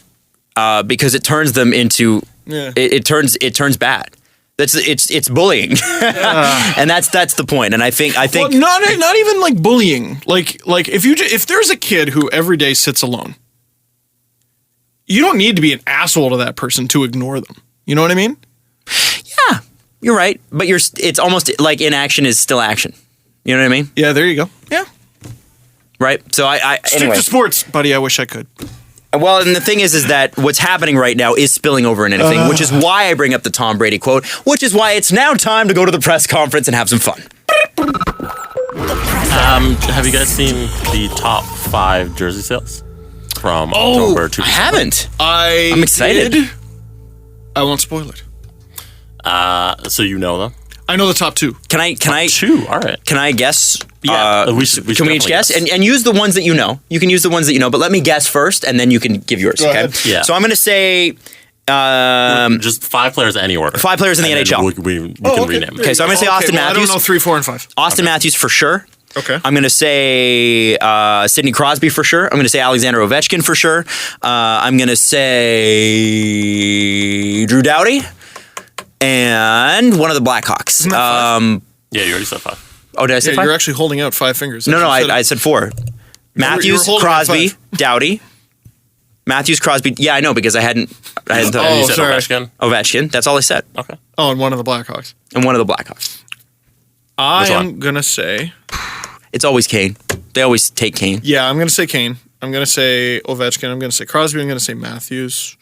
because it turns them into it turns bad. It's bullying, and that's the point. And I think well, not even like bullying. Like if there's a kid who every day sits alone, you don't need to be an asshole to that person to ignore them. You know what I mean? Yeah, you're right. But it's almost like inaction is still action. You know what I mean? Yeah, there you go. Yeah. Right. So Stick to sports, buddy. I wish I could. Well, and the thing is that what's happening right now is spilling over in anything, which is why I bring up the Tom Brady quote, which is why it's now time to go to the press conference and have some fun. Have you guys seen the top 5 jersey sales from October 2020? I haven't. I'm excited. I won't spoil it. So you know them? I know the top 2. Can I? 2. All right. Can I guess? Yeah. We can we each guess? And use the ones that you know. You can use the ones that you know, but let me guess first, and then you can give yours. Go okay. ahead. Yeah. So I'm going to say. Just 5 players anywhere. 5 players in the NHL. We can rename them. Okay, so I'm going to say Austin Matthews. I don't know 3, 4, and 5. Austin Matthews for sure. Okay. I'm going to say Sidney Crosby for sure. I'm going to say Alexander Ovechkin for sure. I'm going to say Drew Doughty and one of the Blackhawks. Yeah, you already said 5. Oh, did I say 5? You're actually holding out 5 fingers. No, I said 4. Matthews, Crosby, Doughty. Matthews, Crosby. Yeah, I know because I hadn't thought. You said sorry. Ovechkin? That's all I said. Okay. Oh, and one of the Blackhawks. And one of the Blackhawks. I Which am one? going to say... It's always Kane. They always take Kane. Yeah, I'm going to say Kane. I'm going to say Ovechkin. I'm going to say Crosby. I'm going to say Matthews.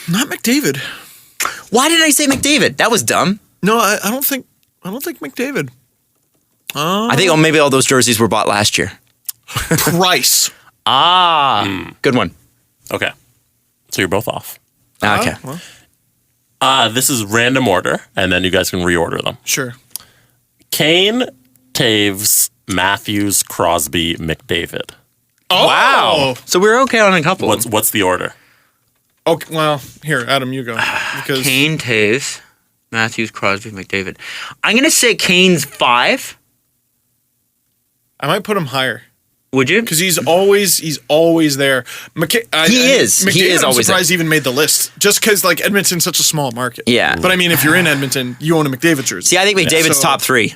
Not McDavid. Why did I say McDavid? That was dumb. No, I don't think McDavid. I think maybe all those jerseys were bought last year. Price. Good one. Okay. So you're both off. Okay. This is random order, and then you guys can reorder them. Sure. Kane, Taves, Matthews, Crosby, McDavid. Oh, Wow. So we're okay on a couple. What's the order? Okay, well, here, Adam, you go. Because Kane, Taves, Matthews, Crosby, McDavid. I'm going to say Kane's 5. I might put him higher Would you? because he's always there. He is. McDavid, He is I'm always surprised he even made the list, just because like Edmonton's such a small market. Yeah. But I mean, if you're in Edmonton, you own a McDavid jersey. See, I think McDavid's So- top 3.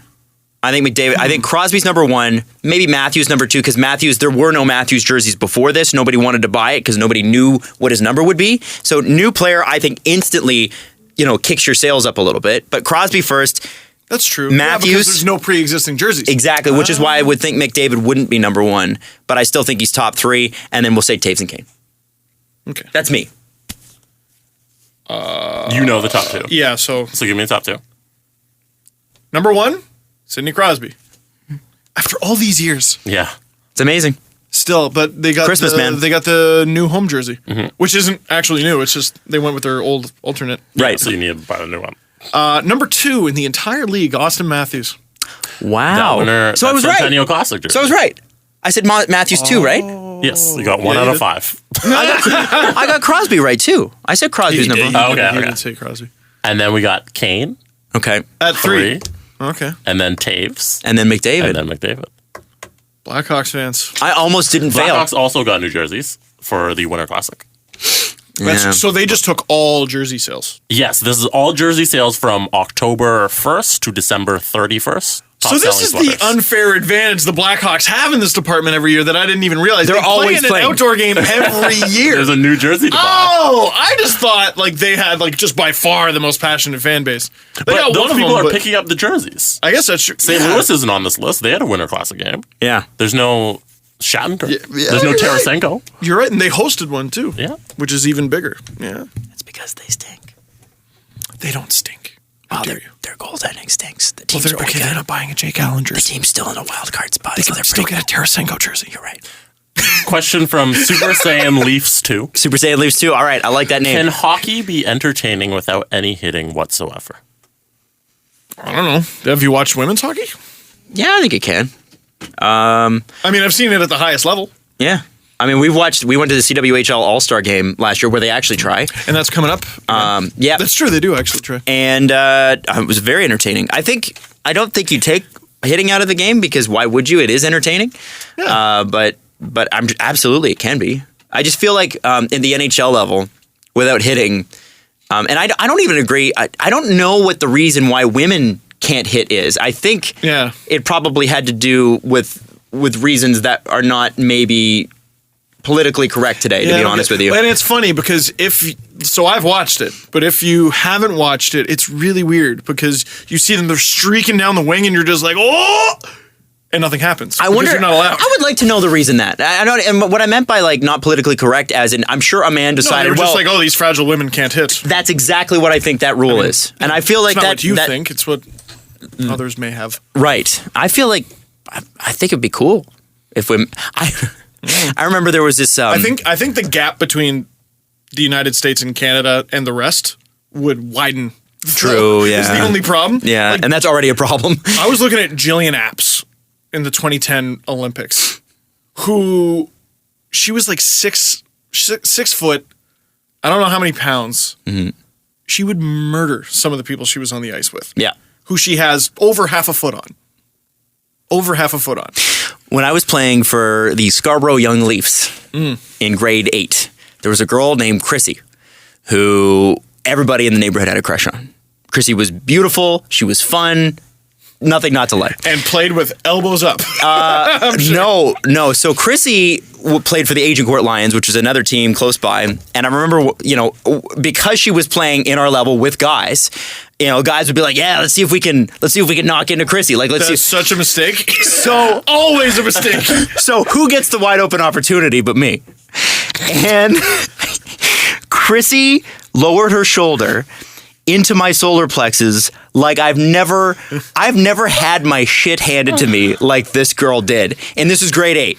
I think Crosby's number 1, maybe Matthews number 2, because there were no Matthews jerseys before this. Nobody wanted to buy it because nobody knew what his number would be. So new player, I think instantly, kicks your sales up a little bit. But Crosby first, That's true. Matthews- because there's no pre-existing jerseys. exactly, which is why I would think McDavid wouldn't be number 1. But I still think he's top 3, and then we'll say Taves and Kane. Okay. That's me. You know the top 2. Yeah. So So give me the top 2. number 1, Sidney Crosby. After all these years, Yeah. It's amazing. still, but they got Christmas, man. They got the new home jersey, which isn't actually new. It's just they went with their old alternate. Right. So you need to buy a new one. Number 2 in the entire league, Austin Matthews. Wow. That winner, So I was right. Centennial Classic jersey. So I was right. I said Matthews too, right? Yes, you got 1 Yeah, out you of did. 5. I got Crosby right too. I said Crosby's number 1. Oh, okay, He okay. did say Crosby. And then we got Kane, Okay. At 3. 3, Okay. and then Taves, And then McDavid. and then McDavid. Blackhawks fans. I almost didn't fail. Blackhawks also got new jerseys for the Winter Classic. Yeah. So they just took all jersey sales. Yes, this is all jersey sales from October 1st to December 31st. So this is the unfair advantage the Blackhawks have in this department every year that I didn't even realize. They're They play always in an playing. outdoor game every year. There's a new jersey to buy. Oh, I just thought like they had like just by far the most passionate fan base. They But got those one of people them, are but picking up the jerseys. I guess that's true. St. Yeah. Louis isn't on this list. They had a Winter Classic game. Yeah. There's no Shattenkirk. yeah, There's no you're right. Tarasenko. You're right, and they hosted one too. Yeah. which is even bigger. Yeah, It's because they stink. they don't stink. Wow, How dare you? their goaltending stinks. The Well, team's they're pretty okay. They're good. not buying a Jake Allen The jersey. team's still in a wild card spot. They so can they're still pretty get a Tarasenko jersey. You're right. Question from Super Saiyan Leafs 2. Super Saiyan Leafs too. All right, I like that name. Can hockey be entertaining without any hitting whatsoever? I don't know. Have you watched women's hockey? Yeah, I think it can. I mean, I've seen it at the highest level, Yeah. I mean, we went to the CWHL All-Star game last year where they actually try. and that's coming up. Yeah. That's true. They do actually try. And it was very entertaining. I don't think you take hitting out of the game because why would you? It is entertaining. Yeah. But absolutely it can be. I just feel like in the NHL level, without hitting, and I don't even agree. I don't know what the reason why women can't hit is. I think Yeah. it probably had to do with reasons that are not maybe politically correct today, to be honest with you. And it's funny because so I've watched it, but if you haven't watched it, it's really weird because you see them, they're streaking down the wing and you're just like, oh, and nothing happens. I because wonder. you're not allowed. I would like to know the reason that. I don't. And what I meant by like not politically correct, as in, I'm sure a man No, they decided. were well, just like, oh, these fragile women can't hit. that's exactly what I think that rule is, and I feel like It's not that. what you that- think. It's what others may have. Right. I feel like I think it'd be cool if women. I remember there was this. I think the gap between the United States and Canada and the rest would widen. True, Is the yeah. only problem. Yeah, Like, and that's already a problem. I was looking at Jillian Apps in the 2010 Olympics, who she was like six foot. I don't know how many pounds. Mm-hmm. She would murder some of the people she was on the ice with. Yeah. Who she has over half a foot on. Over half a foot on. When I was playing for the Scarborough Young Leafs in grade 8, there was a girl named Chrissy who everybody in the neighborhood had a crush on. Chrissy was beautiful. She was fun. Nothing not to like. And played with elbows up. No. So Chrissy played for the Agent Court Lions, which is another team close by. And I remember, because she was playing in our level with guys, guys would be like, "Yeah, let's see if we can knock into Chrissy. Like, let's That's see." such a mistake. So always a mistake. So who gets the wide open opportunity but me? And Chrissy lowered her shoulder into my solar plexus like I've never had my shit handed to me like this girl did. And this is grade 8.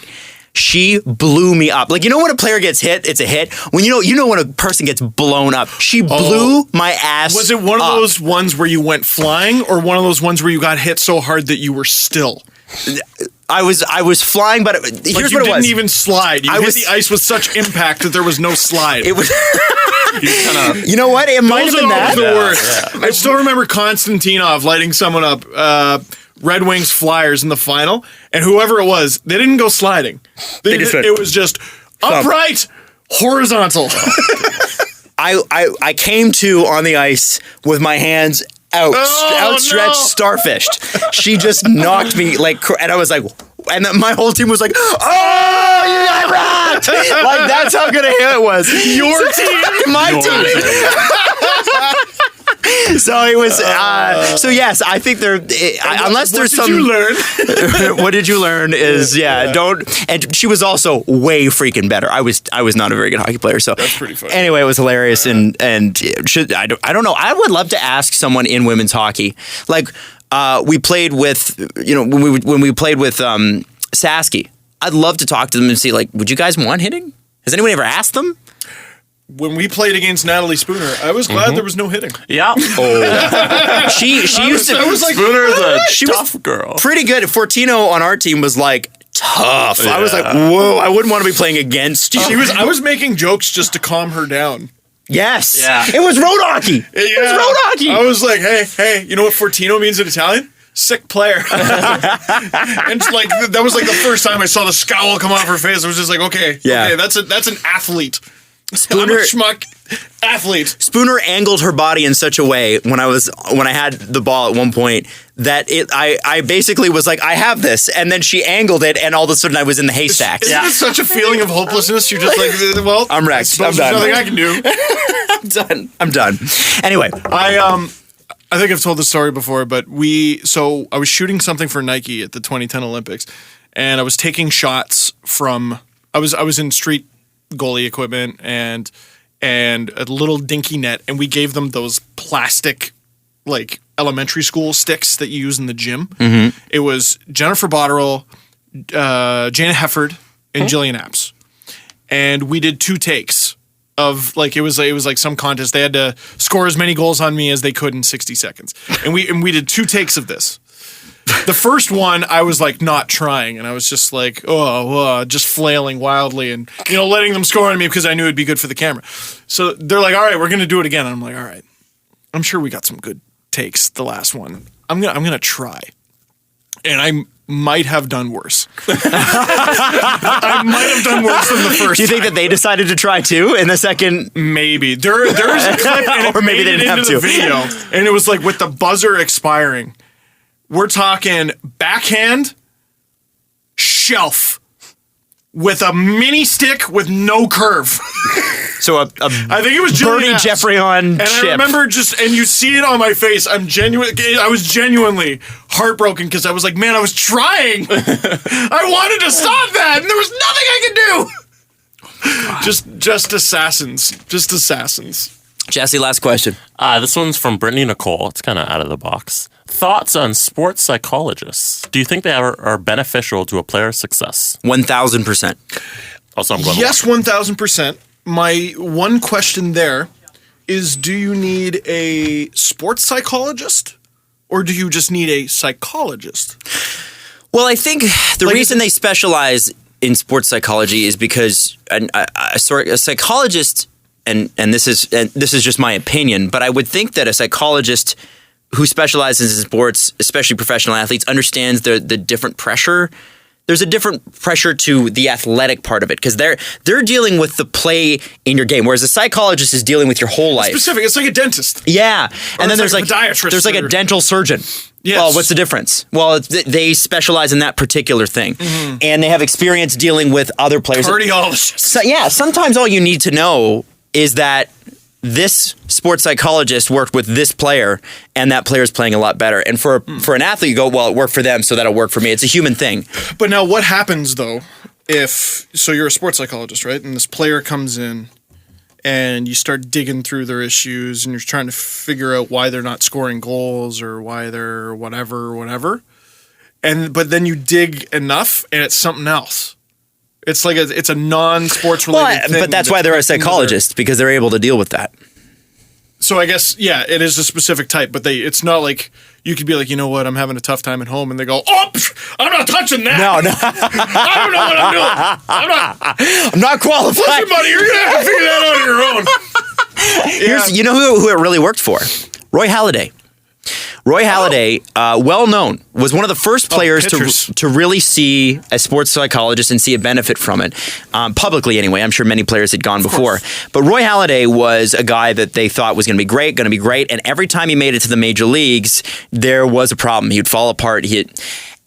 She blew me up. Like, you know when a player gets hit, it's a hit. When you know when a person gets blown up. She blew my ass. Was it one of those ones where you went flying, or one of those ones where you got hit so hard that you were still? I was flying, but here's what it was. You didn't even slide. You hit the ice with such impact that there was no slide. It was. You know what? It might have been that. The worst. I still remember Konstantinov lighting someone up. Red Wings Flyers in the final, and whoever it was, they didn't go sliding. It was just upright, horizontal. I came to on the ice with my hands outstretched, starfished. She just knocked me and I was like, and then my whole team was like, "Oh, you got rocked!" Like that's how good a hit it was. Your team, my team. So it was. So yes, I think unless there's some. What did you learn? What did you learn is don't. And she was also way freaking better. I was not a very good hockey player, so that's pretty funny. Anyway, it was hilarious, and I don't know. I would love to ask someone in women's hockey, like we played with, when we played with Sasky. I'd love to talk to them and see, like, would you guys want hitting? Has anyone ever asked them? When we played against Natalie Spooner, I was glad there was no hitting. Yeah. Oh. she used to. I was like, Spooner's a tough was girl. Pretty good. Fortino on our team was like tough. Yeah. I was like, whoa, I wouldn't want to be playing against you. I was making jokes just to calm her down. Yes. Yeah. It was road hockey. It was road hockey. I was like, hey, you know what Fortino means in Italian? Sick player. And like that was like the first time I saw the scowl come off her face. I was just like, okay, that's an athlete. Spooner, I'm a schmuck athlete. Spooner angled her body in such a way when I had the ball at one point that I basically was like, I have this, and then she angled it, and all of a sudden I was in the haystacks. Isn't it such a feeling of hopelessness? You're just like, well, I'm wrecked. I'm done. There's nothing I can do. I'm done. Anyway, I think I've told this story before, but I was shooting something for Nike at the 2010 Olympics, and I was taking shots from. I was in street goalie equipment and a little dinky net, and we gave them those plastic like elementary school sticks that you use in the gym. Mm-hmm. It was Jennifer Botterill, Jana Hefford, and Jillian Apps, and we did 2 takes of like it was like some contest. They had to score as many goals on me as they could in 60 seconds, and we did 2 takes of this. The first one, I was like not trying, and I was just like, just flailing wildly, and letting them score on me because I knew it'd be good for the camera. So they're like, "All right, we're gonna do it again." And I'm like, "All right, I'm sure we got some good takes. The last one, I'm gonna try," and I might have done worse. I might have done worse than the first. Do you think that they decided to try too in the second? Maybe there is a clip, and or maybe they didn't have to. The video, and it was like with the buzzer expiring. We're talking backhand, shelf, with a mini stick with no curve. So I think it was Bernie Jeffrey on and chip. I remember and you see it on my face. I was genuinely heartbroken because I was like, man, I was trying. I wanted to stop that, and there was nothing I could do. Just assassins. Jesse, last question. This one's from Brittany Nicole. It's kind of out of the box. Thoughts on sports psychologists? Do you think they are beneficial to a player's success? 1,000%. Also, I'm going yes, 1,000%. My one question there is, do you need a sports psychologist or do you just need a psychologist? Well, I think the reason they specialize in sports psychology is because a psychologist, and this is just my opinion, but I would think that a psychologist who specializes in sports, especially professional athletes, understands the different pressure. There's a different pressure to the athletic part of it because they're dealing with the play in your game, whereas a psychologist is dealing with your whole life. Specific. It's like a dentist. Yeah, and then there's like a podiatrist. There's like a dental surgeon. Yes. Well, what's the difference? Well, they specialize in that particular thing, and they have experience dealing with other players. Cardiologists. So, yeah, sometimes all you need to know is that this sports psychologist worked with this player, and that player is playing a lot better. And for an athlete, you go, well, it worked for them, so that'll work for me. It's a human thing. But now what happens, though, so you're a sports psychologist, right? And this player comes in, and you start digging through their issues, and you're trying to figure out why they're not scoring goals or why they're whatever. But then you dig enough, and it's something else. It's like it's a non-sports related thing. But that's why they're a psychologist, because they're able to deal with that. So I guess, yeah, it is a specific type, but it's not like you could be like, you know what, I'm having a tough time at home, and they go, oh, I'm not touching that. No. I don't know what I'm doing. I'm not qualified. Listen, buddy, you're going to have to figure that out on your own. You know who it really worked for? Roy Halladay. Roy Halladay, well known, was one of the first players to really see a sports psychologist and see a benefit from it, publicly anyway. I'm sure many players had gone before. But Roy Halladay was a guy that they thought was going to be great, and every time he made it to the major leagues, there was a problem. He would fall apart.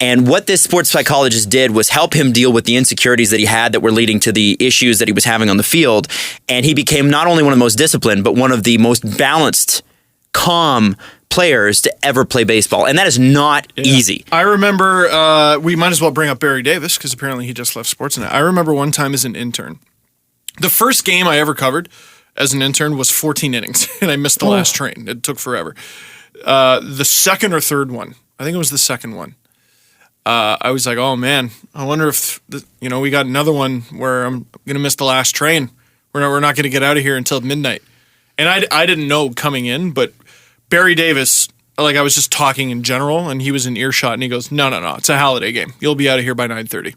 And what this sports psychologist did was help him deal with the insecurities that he had that were leading to the issues that he was having on the field. And he became not only one of the most disciplined, but one of the most balanced, calm players to ever play baseball, and that is not easy. I remember, we might as well bring up Barry Davis, because apparently he just left Sportsnet. I remember one time as an intern, the first game I ever covered as an intern was 14 innings, and I missed the last train. It took forever. The second or third one, I think it was the second one, I was like, oh man, I wonder if, we got another one where I'm going to miss the last train. We're not going to get out of here until midnight. And I didn't know coming in, but Barry Davis, like I was just talking in general, and he was in earshot, and he goes, no, it's a Halladay game. You'll be out of here by 9:30.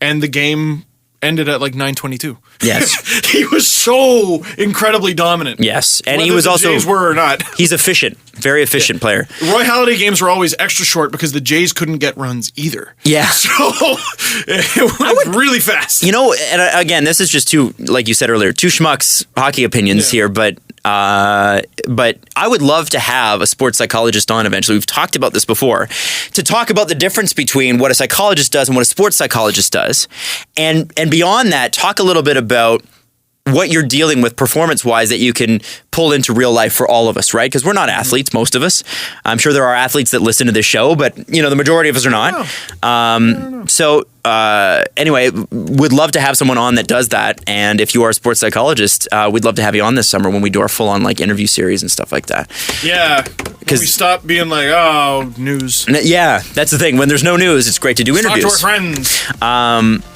And the game ended at like 9:22. Yes. He was so incredibly dominant. Yes. And whether he was the also... Jays were or not. He's efficient. Very efficient player. Roy Halladay games were always extra short because the Jays couldn't get runs either. Yeah. So it went really fast. And again, this is just two, like you said earlier, two schmucks hockey opinions here, but I would love to have a sports psychologist on eventually. We've talked about this before, to talk about the difference between what a psychologist does and what a sports psychologist does. And beyond that, talk a little bit about what you're dealing with performance-wise that you can pull into real life for all of us, right? Because we're not athletes, most of us. I'm sure there are athletes that listen to this show, but the majority of us are not. So anyway, would love to have someone on that does that. And if you are a sports psychologist, we'd love to have you on this summer when we do our full-on interview series and stuff like that. Yeah, because we stop being like, oh, news. Yeah, that's the thing. When there's no news, it's great to do interviews. Talk to our friends.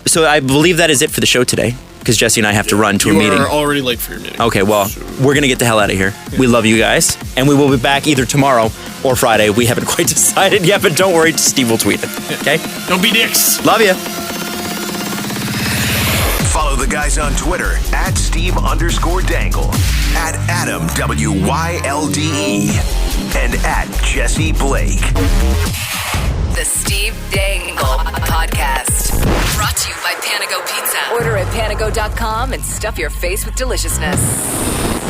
So I believe that is it for the show today, because Jesse and I have to run to a meeting. You are already late for your meeting. Okay, well, we're going to get the hell out of here. Yeah. We love you guys, and we will be back either tomorrow or Friday. We haven't quite decided yet, but don't worry, Steve will tweet it. Okay? Don't be dicks. Love you. Follow the guys on Twitter at Steve_Dangle, at Adam WYLDE, and at Jesse Blake. The Steve Dangle Podcast. Brought to you by Panago Pizza. Order at panago.com and stuff your face with deliciousness.